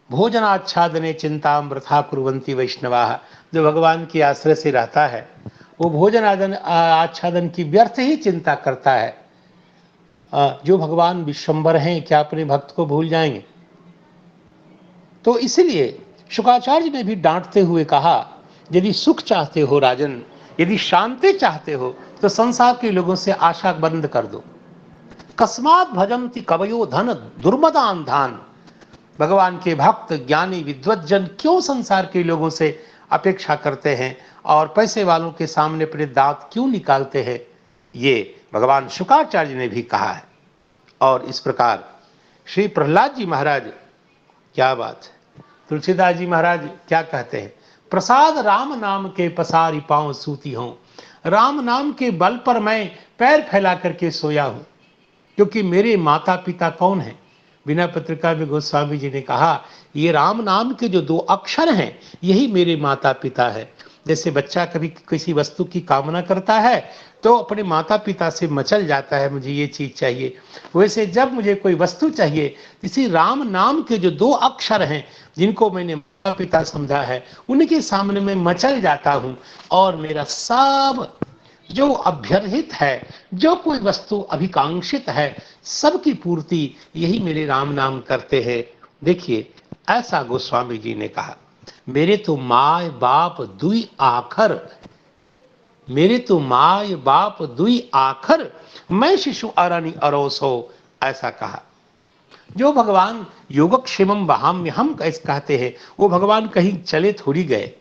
भोजनाच्छादने चिंता वृथा कुर्वन्ति वैष्णवा। जो भगवान के आश्रय से रहता है वो भोजन आच्छादन की व्यर्थ ही चिंता करता है। जो भगवान विश्वम्बर हैं, क्या अपने भक्त को भूल जाएंगे? तो इसलिए शुक्राचार्य ने भी डांटते हुए कहा, यदि सुख चाहते हो राजन, यदि शांति चाहते हो तो संसार के लोगों से आशा बंद कर दो। कस्मात भजन्ति कवयो धन दुर्मदान धान। भगवान के भक्त ज्ञानी विद्वज्जन क्यों संसार के लोगों से अपेक्षा करते हैं और पैसे वालों के सामने अपने दांत क्यों निकालते हैं? ये भगवान शुक्राचार्य ने भी कहा है। और इस प्रकार श्री प्रहलाद जी महाराज, क्या बात है, तुलसीदास जी महाराज क्या कहते हैं, प्रसाद राम नाम के पसारी पांव सूती हूं। राम नाम के बल पर मैं पैर फैला करके सोया हूं, क्योंकि मेरे माता पिता कौन है? बिना पत्रिका में गोस्वामी जी ने कहा, ये राम नाम के जो 2 अक्षर हैं यही मेरे माता पिता है। जैसे बच्चा कभी किसी वस्तु की कामना करता है तो अपने माता पिता से मचल जाता है, मुझे ये चीज चाहिए, वैसे जब मुझे कोई वस्तु चाहिए, इसी राम नाम के जो 2 अक्षर हैं जिनको मैंने माता पिता समझा है, उनके सामने मैं मचल जाता हूं और मेरा सब जो अभ्यर्हित है, जो कोई वस्तु अभिकांक्षित है, सबकी पूर्ति यही मेरे राम नाम करते हैं। देखिए, ऐसा गोस्वामी जी ने कहा, मेरे तो माय बाप दुई आखर, मेरे तो माय बाप दुई आखर, मैं शिशु अरनि अरोसो, ऐसा कहा। जो भगवान योगक्षेमम वहाम्य हम कैसे कहते हैं, वो भगवान कहीं चले थोड़ी गए।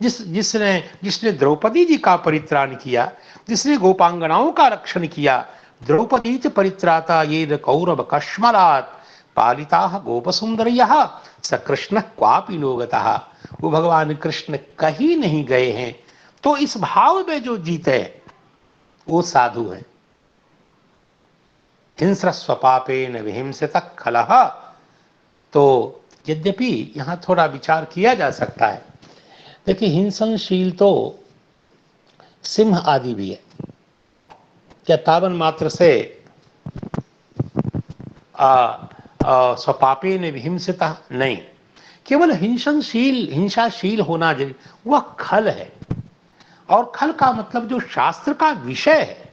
जिसने द्रौपदी जी का परित्राण किया, जिसने गोपांगनाओं का रक्षण किया, द्रौपदी च परित्राता ये कौरव कश्मलात् पालिता गोप सुंदर्यः स कृष्ण क्वापि नो गतः। वो भगवान कृष्ण कहीं नहीं गए हैं। तो इस भाव में जो जीते वो साधु है। हिंस्रस्व पापेन विहिंसितः खलः। तो यद्यपि यहां थोड़ा विचार किया जा सकता है। देखिए, हिंसनशील तो सिंह आदि भी है। क्या तावन मात्र से स्वपापे ने विहिंसिता नहीं, केवल हिंसाशील होना वह खल है। और खल का मतलब जो शास्त्र का विषय है,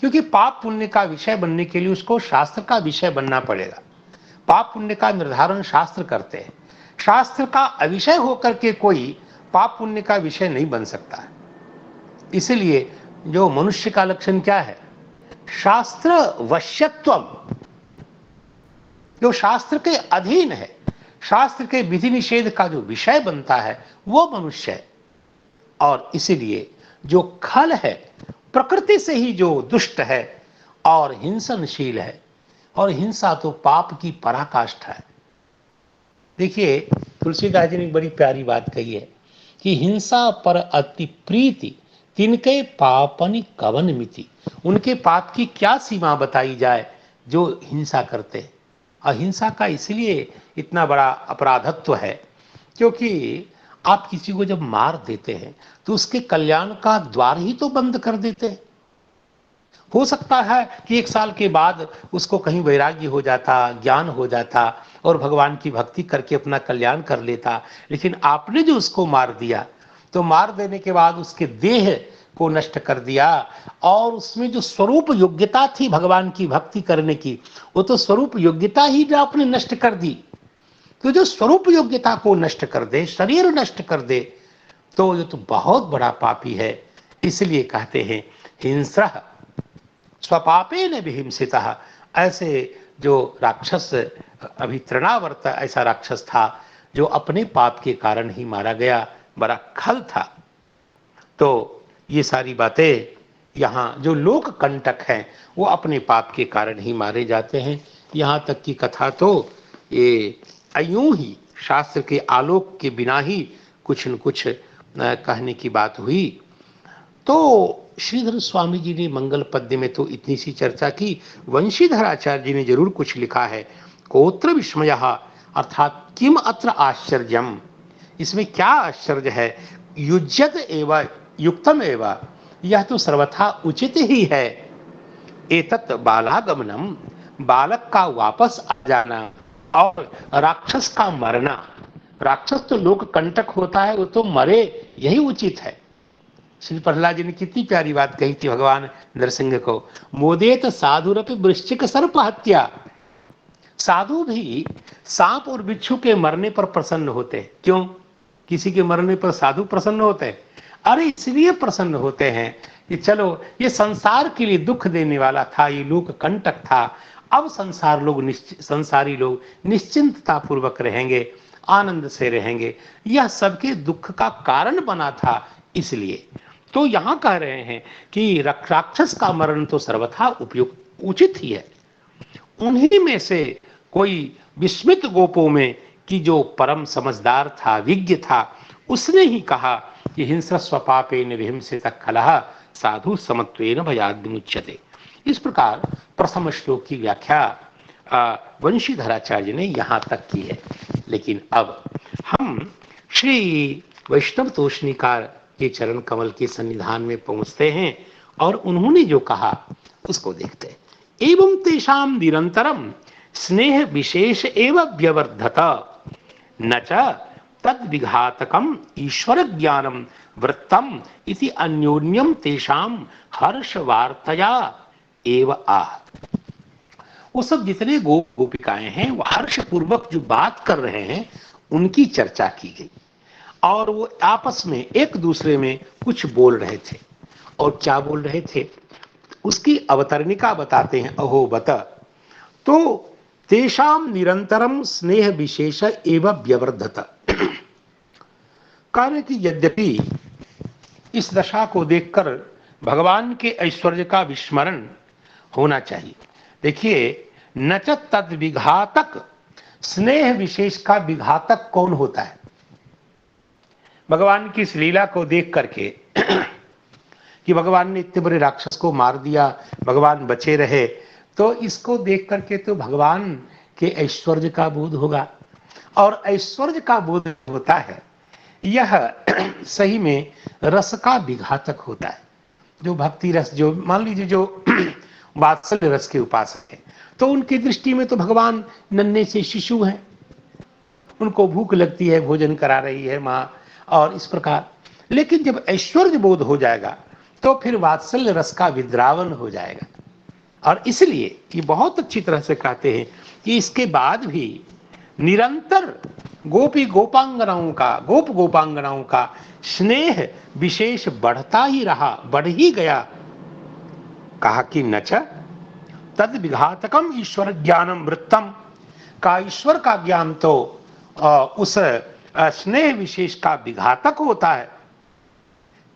क्योंकि पाप पुण्य का विषय बनने के लिए उसको शास्त्र का विषय बनना पड़ेगा। पाप पुण्य का निर्धारण शास्त्र करते हैं। शास्त्र का अविषय होकर के कोई पाप पुण्य का विषय नहीं बन सकता है। इसलिए जो मनुष्य का लक्षण क्या है? शास्त्र वश्यत्वम। जो शास्त्र के अधीन है, शास्त्र के विधि निषेध का जो विषय बनता है वो मनुष्य है। और इसीलिए जो खल है, प्रकृति से ही जो दुष्ट है और हिंसनशील है, और हिंसा तो पाप की पराकाष्ठा है। देखिए, तुलसीदास जी ने एक बड़ी प्यारी बात कही है कि हिंसा पर अति प्रीति तिनके पापनि कवन मिति। उनके पाप की क्या सीमा बताई जाए जो हिंसा करते हैं। अहिंसा का इसलिए इतना बड़ा अपराधत्व है क्योंकि आप किसी को जब मार देते हैं तो उसके कल्याण का द्वार ही तो बंद कर देते हैं। हो सकता है कि 1 साल के बाद उसको कहीं वैराग्य हो जाता, ज्ञान हो जाता और भगवान की भक्ति करके अपना कल्याण कर लेता, लेकिन आपने जो उसको मार दिया तो मार देने के बाद उसके देह को नष्ट कर दिया और उसमें जो स्वरूप योग्यता थी भगवान की भक्ति करने की, वो तो स्वरूप योग्यता ही जो आपने नष्ट कर दी। तो जो स्वरूप योग्यता को नष्ट कर दे, शरीर नष्ट कर दे, तो ये तो बहुत बड़ा पापी है। इसलिए कहते हैं हिंसा स्वपापे न विहिंसिता। ऐसे जो राक्षस, अभी तृणावर्त ऐसा राक्षस था जो अपने पाप के कारण ही मारा गया, बड़ा खल था। तो ये सारी बातें यहाँ जो लोक कंटक हैं वो अपने पाप के कारण ही मारे जाते हैं। यहाँ तक की कथा तो ये यूं ही शास्त्र के आलोक के बिना ही कुछ न कुछ कहने की बात हुई। तो श्रीधर स्वामी जी ने मंगल पद्य में तो इतनी सी चर्चा की। वंशीधर आचार्य जी ने जरूर कुछ लिखा है। कोत्र विस्मयः अर्थात किम अत्र आश्चर्यम, इसमें क्या आश्चर्य है। युज्यत एवं युक्तम एवं, यह तो सर्वथा उचित ही है। एतत् बालागमनम, बालक का वापस आ जाना और राक्षस का मरना। राक्षस तो लोक कंटक होता है, वो तो मरे, यही उचित है। श्री प्रहलाद जी ने कितनी प्यारी बात कही थी भगवान नरसिंह को, मोदेत साधुरपि वृश्चिक सर्प हत्या। साधु भी सांप और बिच्छू के मरने पर प्रसन्न होते हैं। क्यों? किसी के मरने पर साधु प्रसन्न होते हैं? अरे इसलिए प्रसन्न होते हैं कि चलो ये संसार के लिए दुख देने वाला था, ये लोक कंटक था, अब संसारी लोग निश्चिंतता पूर्वक रहेंगे, आनंद से रहेंगे। यह सबके दुख का कारण बना था, इसलिए तो यहां कह रहे हैं कि राक्षस का मरण तो सर्वथा उपयुक्त उचित ही है। उन्हीं में से कोई विस्मित गोपों में कि जो परम समझदार था, विज्ञ था, उसने ही कहा कि हिंसस्व पापेन विहिंसित खलः साधु समत्वेन भयाद् विमुच्यते। इस प्रकार प्रथम श्लोक की व्याख्या वंशीधराचार्य ने यहां तक की है। लेकिन अब हम श्री वैष्णव तोषणीकार के चरण कमल के सन्निधान में पहुंचते हैं और उन्होंने जो कहा उसको देखते हैं। एवं तेषाम निरंतरम स्नेह विशेष एवं व्यवर्धत न च तद विघातकम ईश्वर ज्ञानम वृत्तम इति अन्योन्यम तेषाम हर्ष वार्तया एव आह। वो सब जितने गोपिकाएं हैं वो हर्ष पूर्वक जो बात कर रहे हैं उनकी चर्चा की गई और वो आपस में एक दूसरे में कुछ बोल रहे थे। और क्या बोल रहे थे उसकी अवतरणिका बताते हैं। अहो बत, तो तेषाम निरंतरम स्नेह विशेष एवं व्यवर्धत। कार्य कि यद्यपि इस दशा को देखकर भगवान के ऐश्वर्य का विस्मरण होना चाहिए। देखिए, न च तद विघातक, स्नेह विशेष का विघातक कौन होता है? भगवान की इस लीला को देख करके कि भगवान ने इतने बड़े राक्षस को मार दिया, भगवान बचे रहे, तो इसको देख करके तो भगवान के ऐश्वर्य का बोध होगा। और ऐश्वर्य का बोध होता है यह सही में रस का विघातक होता है। जो भक्ति रस, जो मान लीजिए जो वात्सल्य रस के उपासक हैं, तो उनकी दृष्टि में तो भगवान नन्हे से शिशु हैं, उनको भूख लगती है, भोजन करा रही है माँ, और इस प्रकार। लेकिन जब ऐश्वर्य बोध हो जाएगा तो फिर वात्सल्य रस का विद्रावण हो जाएगा। और इसलिए ये बहुत अच्छी तरह से कहते हैं कि इसके बाद भी निरंतर गोपी गोपांगनाओं का, गोप गोपांगनाओं का स्नेह विशेष बढ़ता ही रहा, बढ़ ही गया। कहा कि न च तद विघातकम ईश्वर ज्ञानम वृत्तम, का ईश्वर का ज्ञान तो उस स्नेह विशेष का विघातक होता है,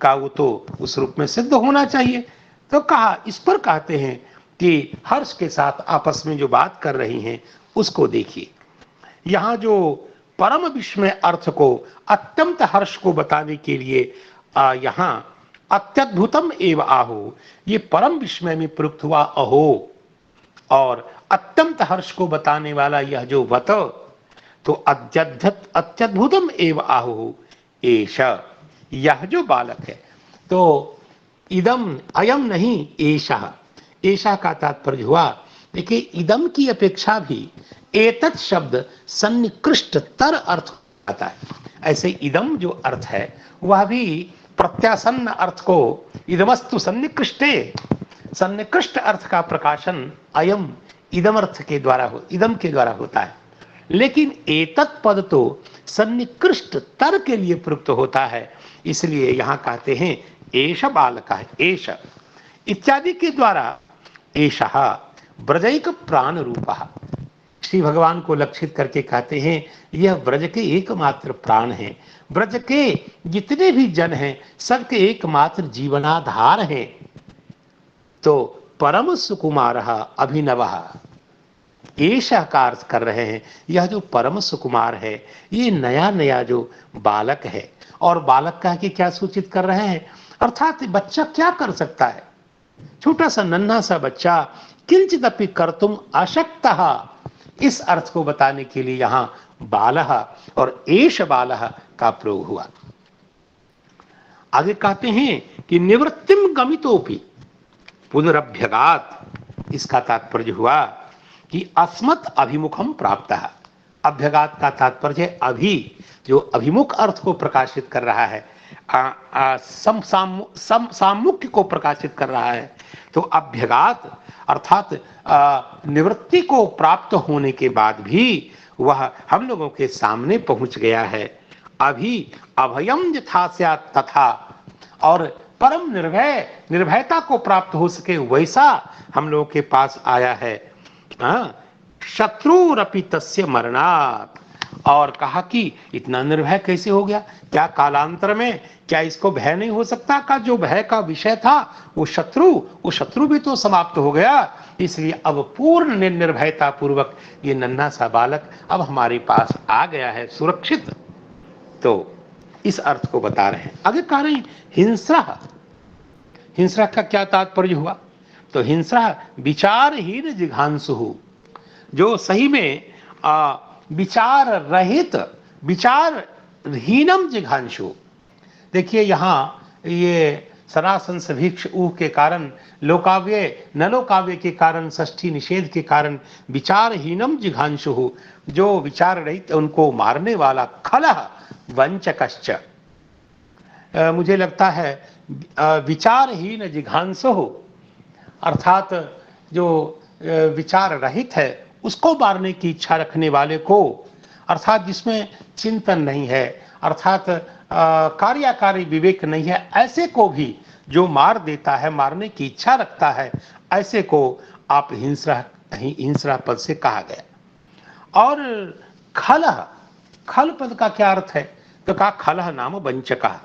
का वो तो उस रूप में सिद्ध होना चाहिए। तो कहा, इस पर कहते हैं कि हर्ष के साथ आपस में जो बात कर रही हैं उसको देखिए। यहाँ जो परम विस्मय अर्थ को, अत्यंत हर्ष को बताने के लिए यहाँ अत्यद्भुतम एव आहो, ये परम विस्मय में प्रयुक्त हुआ अहो, और अत्यंत हर्ष को बताने वाला यह जो वत, तो अत्यद्भुतम एव आहो एष, यह जो बालक है। तो इदम अयम नहीं, एषः, एषा का तात्पर्य हुआ, देखिए इदम की अपेक्षा भी एतत् शब्द सन्निकृष्ट तर अर्थ आता है। ऐसे इदम जो अर्थ है वह भी प्रत्यासन्न अर्थ को, इदमस्तु सन्निकृष्टे, सन्निकृष्ट अर्थ का प्रकाशन अयम इदम अर्थ के द्वारा इदम के द्वारा होता है। लेकिन एतत् पद तो सन्निकृष्ट तर के लिए प्रयुक्त होता है, इसलिए यहां कहते हैं एष बालक है, एष इत्यादि के द्वारा एषः ब्रजैक प्राण रूपः, श्री भगवान को लक्षित करके कहते हैं यह ब्रज के एकमात्र प्राण हैं, ब्रज के जितने भी जन हैं सबके एकमात्र जीवनाधार हैं। तो परम सुकुमार अभिनवः, एषः का अर्थ कर रहे हैं यह जो परम सुकुमार है, ये नया नया जो बालक है, और बालक कह के क्या सूचित कर रहे हैं, अर्थात बच्चा क्या कर सकता है, छोटा सा नन्हा सा बच्चा, किंचिदपि कर्तुम अशक्तः, इस अर्थ को बताने के लिए यहां बालः और एष बालः का प्रयोग हुआ। आगे कहते हैं कि निवृत्तिम गमितोपि पुनरभ्यगात, इसका तात्पर्य हुआ कि अस्मत् अभिमुखम प्राप्तः, अभ्यगात का तात्पर्य है अभि, जो अभिमुख अर्थ को प्रकाशित कर रहा है, सामुख्य को प्रकाशित कर रहा है। तो अभ्यगात अर्थात निवृत्ति को प्राप्त होने के बाद भी वह हम लोगों के सामने पहुंच गया है। अभी अभयम यथा स्यात् तथा, और परम निर्भयता को प्राप्त हो सके वैसा हम लोगों के पास आया है। शत्रुरपि तस्य मरणात्, और कहा कि इतना निर्भय कैसे हो गया, क्या कालांतर में क्या इसको भय नहीं हो सकता का, जो भय का विषय था वो शत्रु भी तो समाप्त हो गया, इसलिए अब पूर्ण निर्भयता पूर्वक ये नन्हा सा बालक अब हमारे पास आ गया है सुरक्षित। तो इस अर्थ को बता रहे हैं। आगे कह रहे हैं हिंस्रा, हिंस्रा का क्या तात्पर्य हुआ, तो हिंस्रा विचारहीन जिघांसु, जो सही में विचार रहित, विचारहीनम जिघांसु। देखिए यहाँ ये सनासन सभीक्ष ऊह के कारण, लोकाव्य नलोकाव्य के कारण, षष्ठी निषेध के कारण विचारहीनम जिघांसु, जो विचार रहित उनको मारने वाला, खलः वंचकश्च, मुझे लगता है विचारहीन जिघांसु अर्थात जो विचार रहित है उसको मारने की इच्छा रखने वाले को, अर्थात जिसमें चिंतन नहीं है, अर्थात कार्यकारी विवेक नहीं है, ऐसे को भी जो मार देता है, मारने की इच्छा रखता है, ऐसे को आप हिंस्रा पद से कहा गया। और खल पद का क्या अर्थ है, तो कहा खलः नाम वंचकः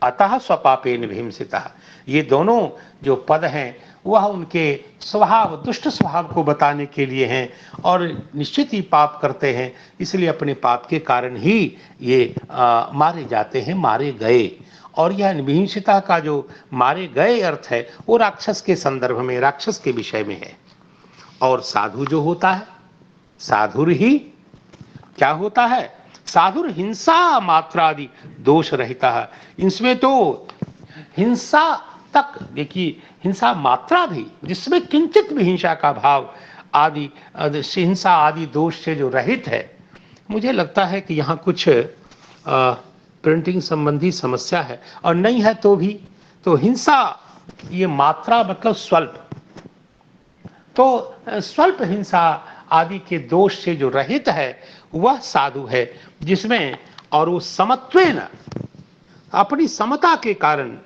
अतः स्वपापेन भीमसितः। ये दोनों जो पद हैं वह उनके स्वभाव, दुष्ट स्वभाव को बताने के लिए हैं, और निश्चित ही पाप करते हैं, इसलिए अपने पाप के कारण ही ये मारे जाते हैं, मारे गए। और यह निभीषिता का जो मारे गए अर्थ है वो राक्षस के संदर्भ में, राक्षस के विषय में है। और साधु जो होता है, साधुर ही क्या होता है, साधुर हिंसा मात्रादि दोष रहता है। इसमें तो हिंसा तक, देखिए हिंसा मात्रा भी, जिसमें किंचित भी हिंसा का भाव आदि, हिंसा आदि दोष से जो रहित है। मुझे लगता है कि यहाँ कुछ प्रिंटिंग संबंधी समस्या है, और नहीं है तो भी, तो हिंसा ये मात्रा मतलब स्वल्प, तो स्वल्प हिंसा आदि के दोष से जो रहित है वह साधु है, जिसमें और वो समत्वेन, अपनी समता के कारण,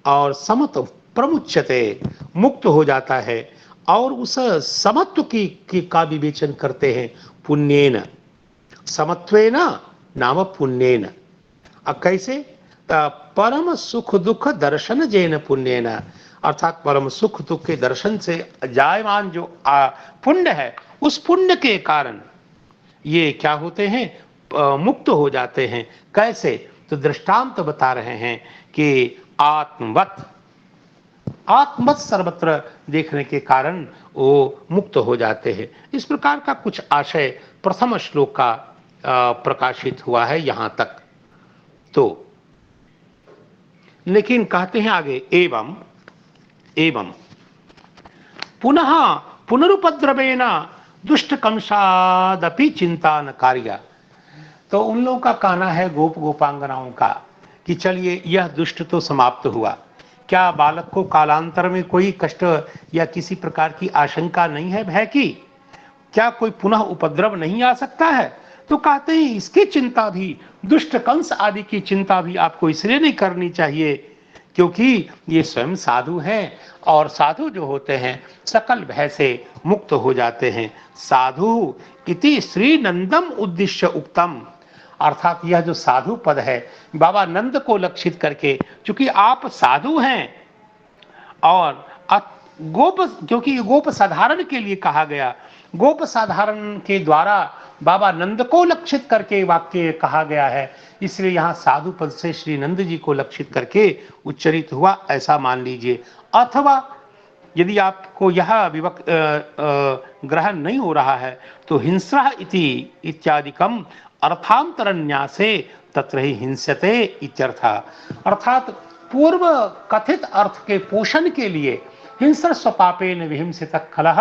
और समत्व प्रमुच्यते, मुक्त हो जाता है, और उस समत्व की का विवेचन करते हैं पुण्येन, समत्वेन नाम पुण्येन। अब कैसे, परम सुख दुख दर्शन जैन पुण्येन, अर्थात परम सुख दुख के दर्शन से जायमान जो पुण्य है, उस पुण्य के कारण ये क्या होते हैं, मुक्त हो जाते हैं। कैसे? तो दृष्टांत बता रहे हैं कि आत्मवत सर्वत्र देखने के कारण वो मुक्त हो जाते हैं। इस प्रकार का कुछ आशय प्रथम श्लोक का प्रकाशित हुआ है यहां तक। तो लेकिन कहते हैं आगे, एवं पुनः पुनरुपद्रवेण दुष्ट कंसादपि चिंता न कार्य। तो उन लोगों का कहना है, गोप गोपांगनाओं का, कि चलिए यह दुष्ट तो समाप्त हुआ, क्या बालक को कालांतर में कोई कष्ट या किसी प्रकार की आशंका नहीं है, भय की? क्या कोई पुनः उपद्रव नहीं आ सकता है? तो कहते हैं इसकी चिंता भी, दुष्ट कंस आदि की चिंता भी आपको इसलिए नहीं करनी चाहिए क्योंकि ये स्वयं साधु हैं, और साधु जो होते हैं सकल भय से मुक्त हो जाते हैं। साधु इति श्री नंदम उद्देश्य उक्तम, अर्थात यह जो साधु पद है बाबा नंद को लक्षित करके, चूंकि आप साधु हैं और गोप, क्योंकि गोप साधारण के लिए कहा गया, गोप साधारण के द्वारा बाबा नंद को लक्षित करके वाक्य कहा गया है, इसलिए यहाँ साधु पद से श्री नंद जी को लक्षित करके उच्चरित हुआ, ऐसा मान लीजिए। अथवा यदि आपको यह ग्रहण नहीं हो रहा है तो हिंस्रः इति इत्यादिकम अर्थांतरन्यासे तत्र ही हिंस्यते इत्यर्था, अर्थात पूर्व कथित अर्थ के पोषण के लिए हिंस्र स्वपापेन विहिंसित खलः,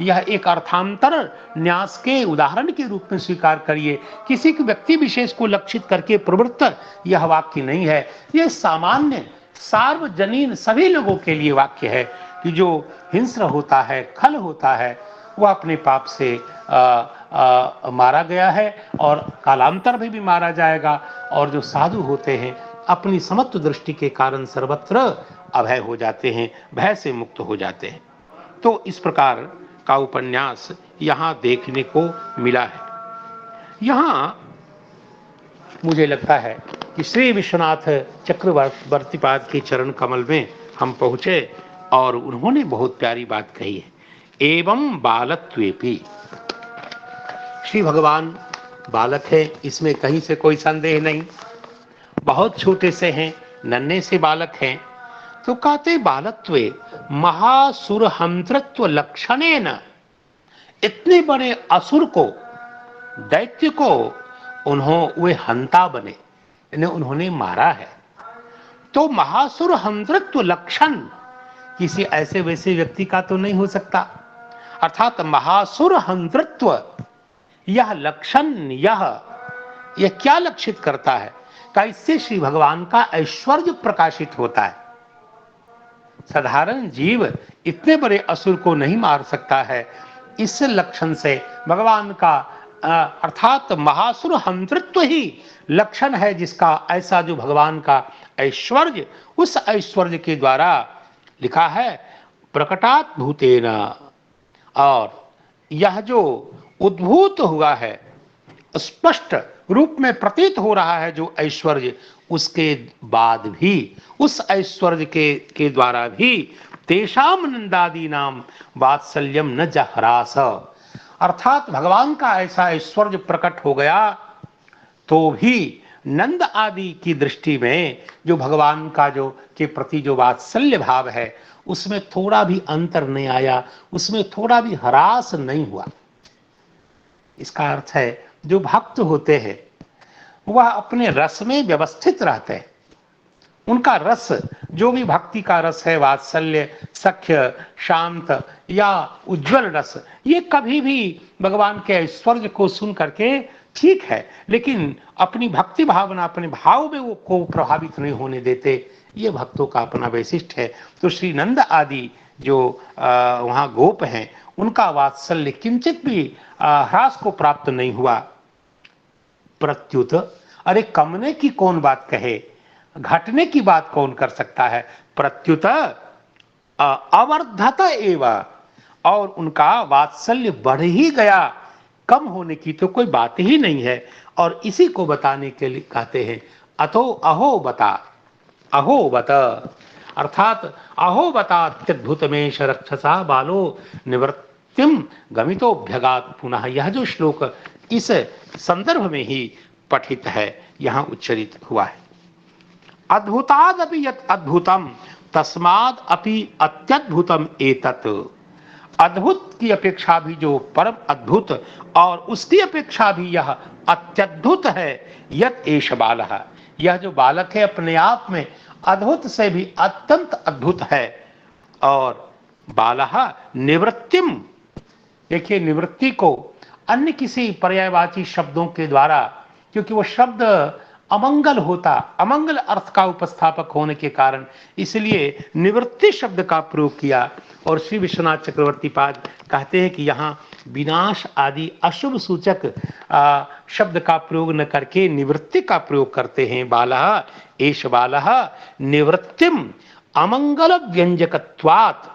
यह एक अर्थांतर न्यास के उदाहरण के रूप में स्वीकार करिए। किसी व्यक्ति विशेष को लक्षित करके प्रवृत्त यह वाक्य नहीं है, यह सामान्य सार्वजनीन सभी लोगों के लिए वाक्य है कि जो हिंस्र होता है, खल होता है, वह अपने पाप से मारा गया है और कालांतर में भी मारा जाएगा, और जो साधु होते हैं अपनी समत्व दृष्टि के कारण सर्वत्र अभय हो जाते हैं, भय से मुक्त हो जाते हैं। तो इस प्रकार का उपन्यास यहाँ देखने को मिला है। यहाँ मुझे लगता है कि श्री विश्वनाथ चक्रवर्तीपाद के चरण कमल में हम पहुंचे और उन्होंने बहुत प्यारी बात कही है, एवं बालत्वेपि। श्री भगवान बालक है, इसमें कहीं से कोई संदेह नहीं, बहुत छोटे से हैं, नन्हे से बालक हैं। तो कहते बालत्वे महासुरहंत्रत्व लक्षणेन, इतने बड़े असुर को, दैत्य को वे हंता बने, इन्हें उन्होंने मारा है। तो महासुर हंत्रत्व लक्षण किसी ऐसे वैसे व्यक्ति का तो नहीं हो सकता, अर्थात महासुर हंत्रत्व यह लक्षण, यह क्या लक्षित करता है? का इससे श्री भगवान का ऐश्वर्य प्रकाशित होता है। साधारण जीव इतने बड़े असुर को नहीं मार सकता है, इस लक्षण से भगवान का अर्थात महासुर हंतृत्व ही लक्षण है, जिसका ऐसा जो भगवान का ऐश्वर्य, उस ऐश्वर्य के द्वारा लिखा है प्रकटात भूतेन, और यह जो उद्भूत हुआ है, स्पष्ट रूप में प्रतीत हो रहा है जो ऐश्वर्य, उसके बाद भी, उस ऐश्वर्य के द्वारा भी तेषाम नंदादी नाम वात्सल्यम न जहरास, अर्थात भगवान का ऐसा ऐश्वर्य प्रकट हो गया तो भी नंद आदि की दृष्टि में जो भगवान का जो के प्रति जो वात्सल्य भाव है, उसमें थोड़ा भी अंतर नहीं आया, उसमें थोड़ा भी ह्रास नहीं हुआ। इसका अर्थ है जो भक्त होते हैं वह अपने रस में व्यवस्थित रहते हैं, उनका रस जो भी भक्ति का रस है, वात्सल्य, सख्य, शांत या उज्जवल रस, ये कभी भी भगवान के ऐश्वर्य को सुन करके ठीक है, लेकिन अपनी भक्ति भावना, अपने भाव में वो को प्रभावित नहीं होने देते। ये भक्तों का अपना वैशिष्ट है। तो श्री नंद आदि जो वहाँ गोप हैं, उनका वात्सल्य किंचित भी ह्रास को प्राप्त नहीं हुआ। प्रत्युत, अरे कमने की कौन बात कहे, घटने की बात कौन कर सकता है। प्रत्युत अवर्धत एवं, और उनका वात्सल्य बढ़ ही गया, कम होने की तो कोई बात ही नहीं है। और इसी को बताने के लिए कहते हैं अथो अहो बता, अहो बत, अर्थात अहो बता अत्यद्भुतमेश रक्षसा बालो निवृत्तिम गमितोभ्यगात पुनः। यह जो श्लोक इस संदर्भ में ही पठित है, यहां उच्चरित हुआ है। अद्भुताद अपि यत् अद्भुतम तस्माद अपि अत्यद्भुतम एतत्। अद्भुत की अपेक्षा भी जो परम अद्भुत और उसकी अपेक्षा भी यह अत्यद्भुत है, यत एष बालः, यह जो बालक है अपने आप में अद्भुत से भी अत्यंत अद्भुत है। और बालः निवृत्तिम, देखिए निवृत्ति को अन्य किसी पर्यायवाची शब्दों के द्वारा, क्योंकि वो शब्द अमंगल होता, अमंगल अर्थ का उपस्थापक होने के कारण इसलिए निवृत्ति शब्द का प्रयोग किया। और श्री विश्वनाथ चक्रवर्ती पाद कहते हैं कि यहाँ विनाश आदि अशुभ सूचक शब्द का प्रयोग न करके निवृत्ति का प्रयोग करते हैं। बालः एष बालः निवृत्तिम अमंगल व्यंजकत्वात्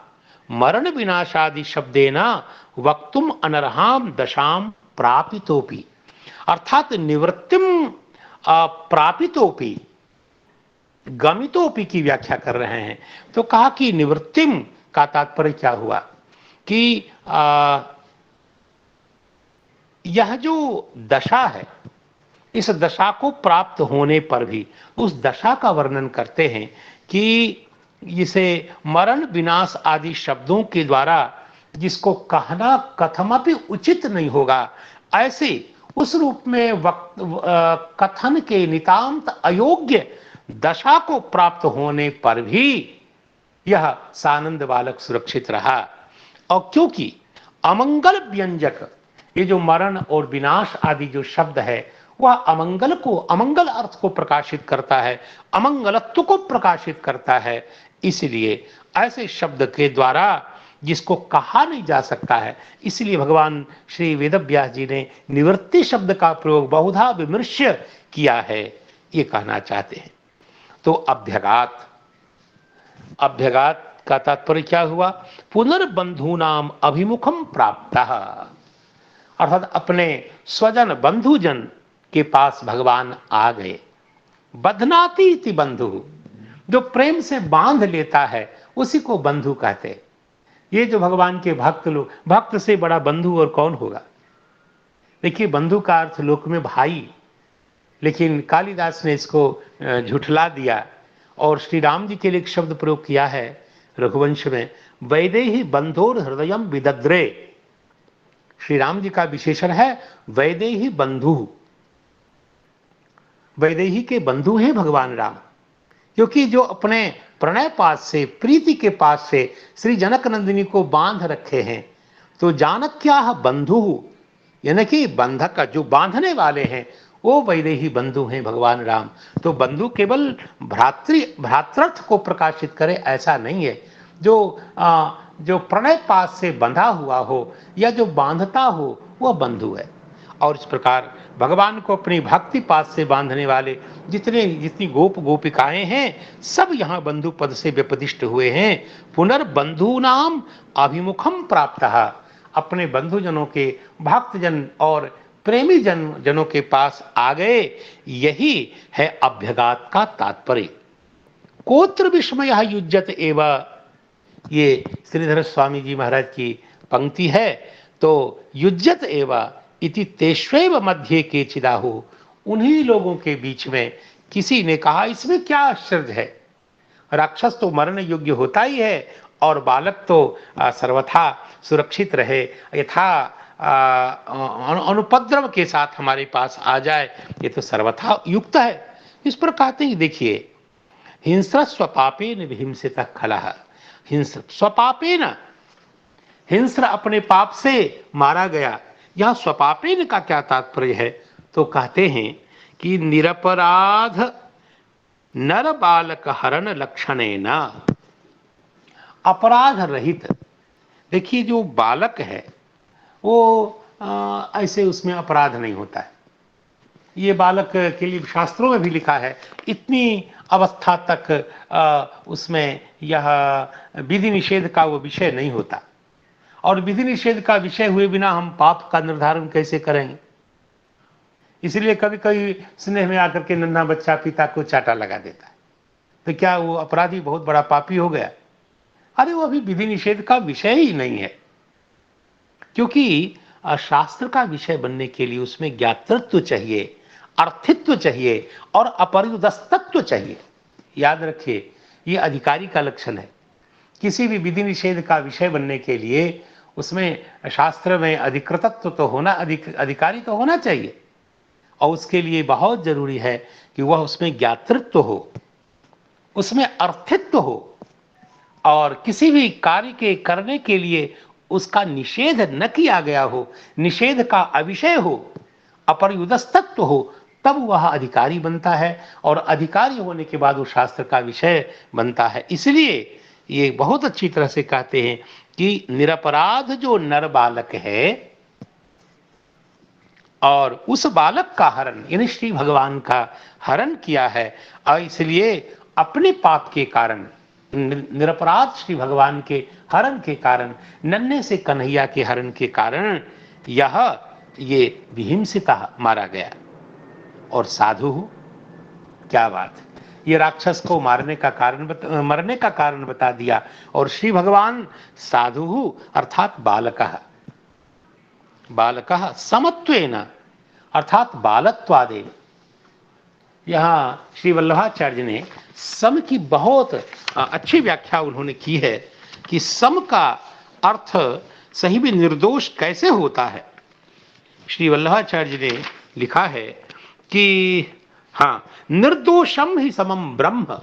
मरण विनाशादि शब्देन वक्तुम अनर्हाम दशाम प्रापितोपि, अर्थात निवृत्तिम प्रापितोपि गमितोपि की व्याख्या कर रहे हैं। तो कहा कि निवृत्तिम का तात्पर्य क्या हुआ कि यह जो दशा है, इस दशा को प्राप्त होने पर भी उस दशा का वर्णन करते हैं कि इसे मरण विनाश आदि शब्दों के द्वारा जिसको कहना कथमपि उचित नहीं होगा, ऐसे उस रूप में कथन के नितांत अयोग्य दशा को प्राप्त होने पर भी यह सानंद बालक सुरक्षित रहा। और क्योंकि अमंगल व्यंजक, ये जो मरण और विनाश आदि जो शब्द है वह अमंगल को, अमंगल अर्थ को प्रकाशित करता है, अमंगलत्व को प्रकाशित करता है, इसलिए ऐसे शब्द के द्वारा जिसको कहा नहीं जा सकता है, इसलिए भगवान श्री वेदव्यास जी ने निवृत्ति शब्द का प्रयोग बहुधा विमर्श्य किया है, ये कहना चाहते हैं। तो अभ्यगात, अभ्यगात का तात्पर्य क्या हुआ? पुनर्बंधूनाम अभिमुखम प्राप्तः, अर्थात अपने स्वजन बंधुजन के पास भगवान आ गए। बधनाति इति बंधु, जो प्रेम से बांध लेता है उसी को बंधु कहते। ये जो भगवान के भक्त लोग, भक्त से बड़ा बंधु और कौन होगा? देखिए बंधु का अर्थ लोक में भाई, लेकिन कालिदास ने इसको झुठला दिया और श्री राम जी के लिए एक शब्द प्रयोग किया है रघुवंश में, वैदेही बंधोर हृदयम विदद्रे। श्री राम जी का विशेषण है वैदेही बंधु, वैदेही के बंधु हैं भगवान राम, क्योंकि जो अपने प्रणय पास से, प्रीति के पास से श्री जनक नंदिनी को बांध रखे हैं, तो जानक क्या है बंधु, यानी कि बंधक का जो बांधने वाले हैं वो वैदेही बंधु हैं भगवान राम। तो बंधु केवल भ्रातृत्व को प्रकाशित करे ऐसा नहीं है, जो प्रणय पास से बंधा हुआ हो या जो बांधता हो वह बंधु है। और इस प्रकार भगवान को अपनी भक्ति पास से बांधने वाले जितनी गोप गोपिकाएं हैं सब यहाँ बंधु पद से व्यपदिष्ट हुए हैं। पुनर्बंधु नाम अभिमुखम प्राप्तः, अपने बंधुजनों के, भक्तजन और प्रेमी जनों के पास आ गए, यही है अभ्यगात का तात्पर्य। कोत्र विस्मयः युज्यत एव, ये श्रीधर स्वामी जी महाराज की पंक्ति है। तो युज्यत एव इति तेष्वेव मध्ये केचिदाहु, उन्हीं लोगों के बीच में किसी ने कहा इसमें क्या आश्चर्य है, राक्षस तो मरण योग्य होता ही है और बालक तो सर्वथा सुरक्षित रहे, यथा अनुपद्रव के साथ हमारे पास आ जाए, ये तो सर्वथा युक्त है। इस पर कहते हैं देखिए, हिंस्र स्वपापेन विहिंसित खलः, हिंस्र स्वपापेन, हिंस्र अपने पाप से मारा गया। यह स्वपापेन का क्या तात्पर्य है? तो कहते हैं कि निरपराध नर बालक हरण लक्षणेन, अपराध रहित। देखिए जो बालक है वो ऐसे उसमें अपराध नहीं होता है, ये बालक के लिए शास्त्रों में भी लिखा है, इतनी अवस्था तक उसमें यह विधि निषेध का वो विषय नहीं होता। और विधि निषेध का विषय हुए बिना हम पाप का निर्धारण कैसे करेंगे? इसलिए कभी कभी स्नेह में आकर के नन्हा बच्चा पिता को चाटा लगा देता है, तो क्या वो अपराधी बहुत बड़ा पापी हो गया? अरे वो अभी विधि निषेध का विषय ही नहीं है, क्योंकि शास्त्र का विषय बनने के लिए उसमें ज्ञातृत्व चाहिए, अर्थित्व चाहिए और अपरिदस्तत्व चाहिए। याद रखिए, ये अधिकारी का लक्षण है। किसी भी विधि निषेध का विषय बनने के लिए उसमें शास्त्र में अधिकृतत्व तो होना, अधिकारी तो होना चाहिए, और उसके लिए बहुत जरूरी है कि वह उसमें ज्ञातृत्व हो, उसमें अर्थित्व हो, और किसी भी कार्य के करने के लिए उसका निषेध न किया गया हो, निषेध का अविषय हो, अपरिदस्तत्व हो, तब वह अधिकारी बनता है, और अधिकारी होने के बाद वो शास्त्र का विषय बनता है। इसलिए ये बहुत अच्छी तरह से कहते हैं कि निरपराध जो नर बालक है और उस बालक का हरण यानी श्री भगवान का हरण किया है, और इसलिए अपने पाप के कारण, निरपराध श्री भगवान के हरण के कारण, नन्हे से कन्हैया के हरण के कारण ये विहिंसिता मारा गया। और साधु, क्या बात है, ये राक्षस को मरने का कारण बता दिया। और श्री भगवान साधु अर्थात बालकः समत्वेन अर्थात बालत्वादेव। यहां श्री वल्लभाचार्य ने सम की बहुत अच्छी व्याख्या उन्होंने की है कि सम का अर्थ सही भी निर्दोष कैसे होता है। श्री वल्लभाचार्य ने लिखा है कि हाँ, निर्दोषम ही समम ब्रह्म।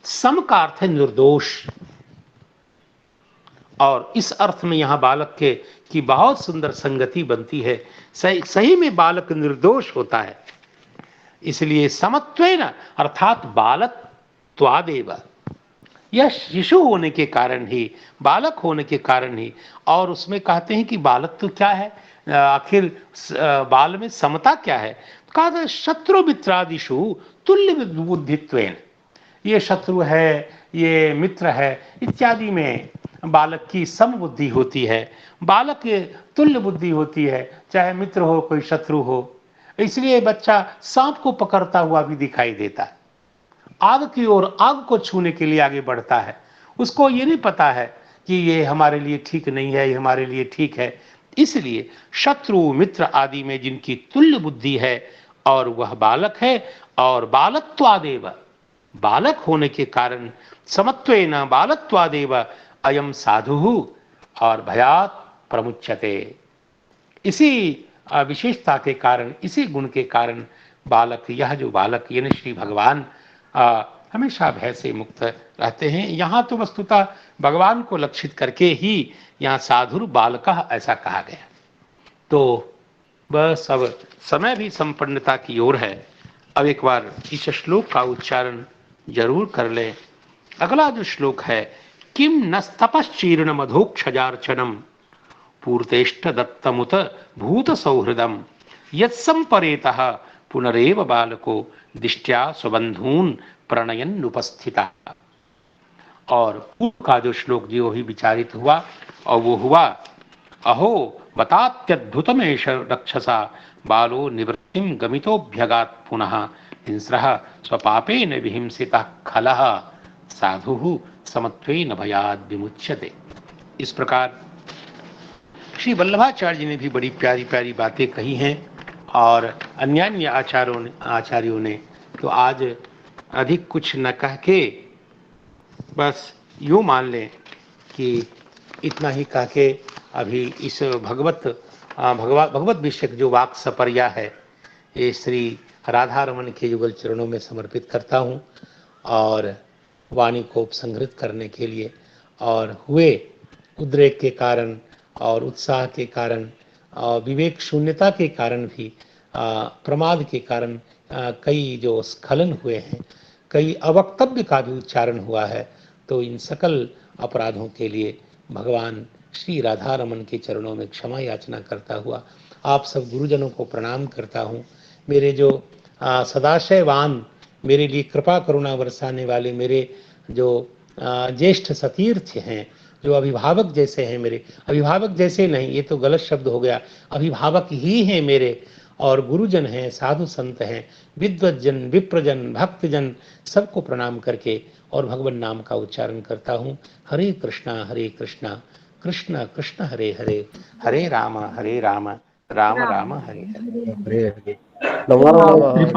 सम का अर्थ है निर्दोष, और इस अर्थ में यहां बालक की बहुत सुंदर संगति बनती है। सही में बालक निर्दोष होता है, इसलिए समत्वेन अर्थात बालत्वादेव, यह शिशु होने के कारण ही, बालक होने के कारण ही। और उसमें कहते हैं कि बालत्व क्या है, आखिर बाल में समता क्या है। कहा शत्रु मित्रादिषु तुल्य बुद्धित्वेन, ये शत्रु है, ये मित्र है इत्यादि में बालक की सम बुद्धि होती है, बालक तुल्य बुद्धि होती है, चाहे मित्र हो कोई शत्रु हो। इसलिए बच्चा सांप को पकड़ता हुआ भी दिखाई देता है, आग की ओर, आग को छूने के लिए आगे बढ़ता है। उसको ये नहीं पता है कि ये हमारे लिए ठीक नहीं है, ये हमारे लिए ठीक है। इसलिए शत्रु मित्र आदि में जिनकी तुल्य बुद्धि है और वह बालक है, और बालत्वादेव, बालक होने के कारण, समत्वेन बालत्वादेव अयम साधु और भयात प्रमुच्यते। इसी विशेषता के कारण, इसी गुण के कारण बालक, यह जो बालक यानी श्री भगवान हमेशा भय से मुक्त रहते हैं। यहाँ तो वस्तुतः भगवान को लक्षित करके ही यहाँ साधुर बालकः ऐसा कहा गया। तो बस अब समय भी संपन्नता की ओर है। अब एक बार इस श्लोक का उच्चारण जरूर कर लें। अगला जो श्लोक है, किम नस्तपश्चीर्ण मधोक्षजार्चनम पूर्तेष्ट दत्तमुत भूत सौहृदम यत्संपरेतः पुनरेव बालको दिष्ट्या स्वबंधून प्रणयन उपस्थिता। और पूर्व का जो श्लोक जो ही विचारित हुआ, और वो हुआ, अहो बतात्यद्भुतमेष रक्षसा बालो निवृत्तिम गमितोभ्यगात पुनः हिंस्रः स्वपापेन विहिंसितः खलः साधुः समत्वेन भयाद विमुच्यते। इस प्रकार श्री वल्लभाचार्य जी ने भी बड़ी प्यारी प्यारी बातें कही हैं, और अन्य आचार्यों ने तो आज अधिक कुछ न कह के बस यूँ मान लें कि इतना ही कह के अभी इस भगवत विषयक जो वाक सपर्या है, ये श्री राधा रमन के युगल चरणों में समर्पित करता हूँ। और वाणी को उपसंहृत करने के लिए, और हुए उद्रेक के कारण और उत्साह के कारण और विवेक शून्यता के कारण भी, प्रमाद के कारण कई जो स्खलन हुए हैं, कई अवक्तव्य का भी उच्चारण हुआ है, तो इन सकल अपराधों के लिए भगवान श्री राधा रमन के चरणों में क्षमा याचना करता हुआ आप सब गुरुजनों को प्रणाम करता हूँ। मेरे जो सदाशयवान, मेरे लिए कृपा करुणा बरसाने वाले मेरे जो ज्येष्ठ सतीर्थ हैं, जो अभिभावक जैसे हैं, मेरे अभिभावक जैसे नहीं, ये तो गलत शब्द हो गया, अभिभावक ही हैं मेरे, और गुरुजन हैं, साधु संत हैं, विद्वज्जन, विप्रजन, भक्तजन, सबको प्रणाम करके और भगवान नाम का उच्चारण करता हूँ। हरे कृष्णा कृष्ण कृष्ण हरे हरे, हरे राम राम राम हरि हरि। हरे हरे नमो नमः।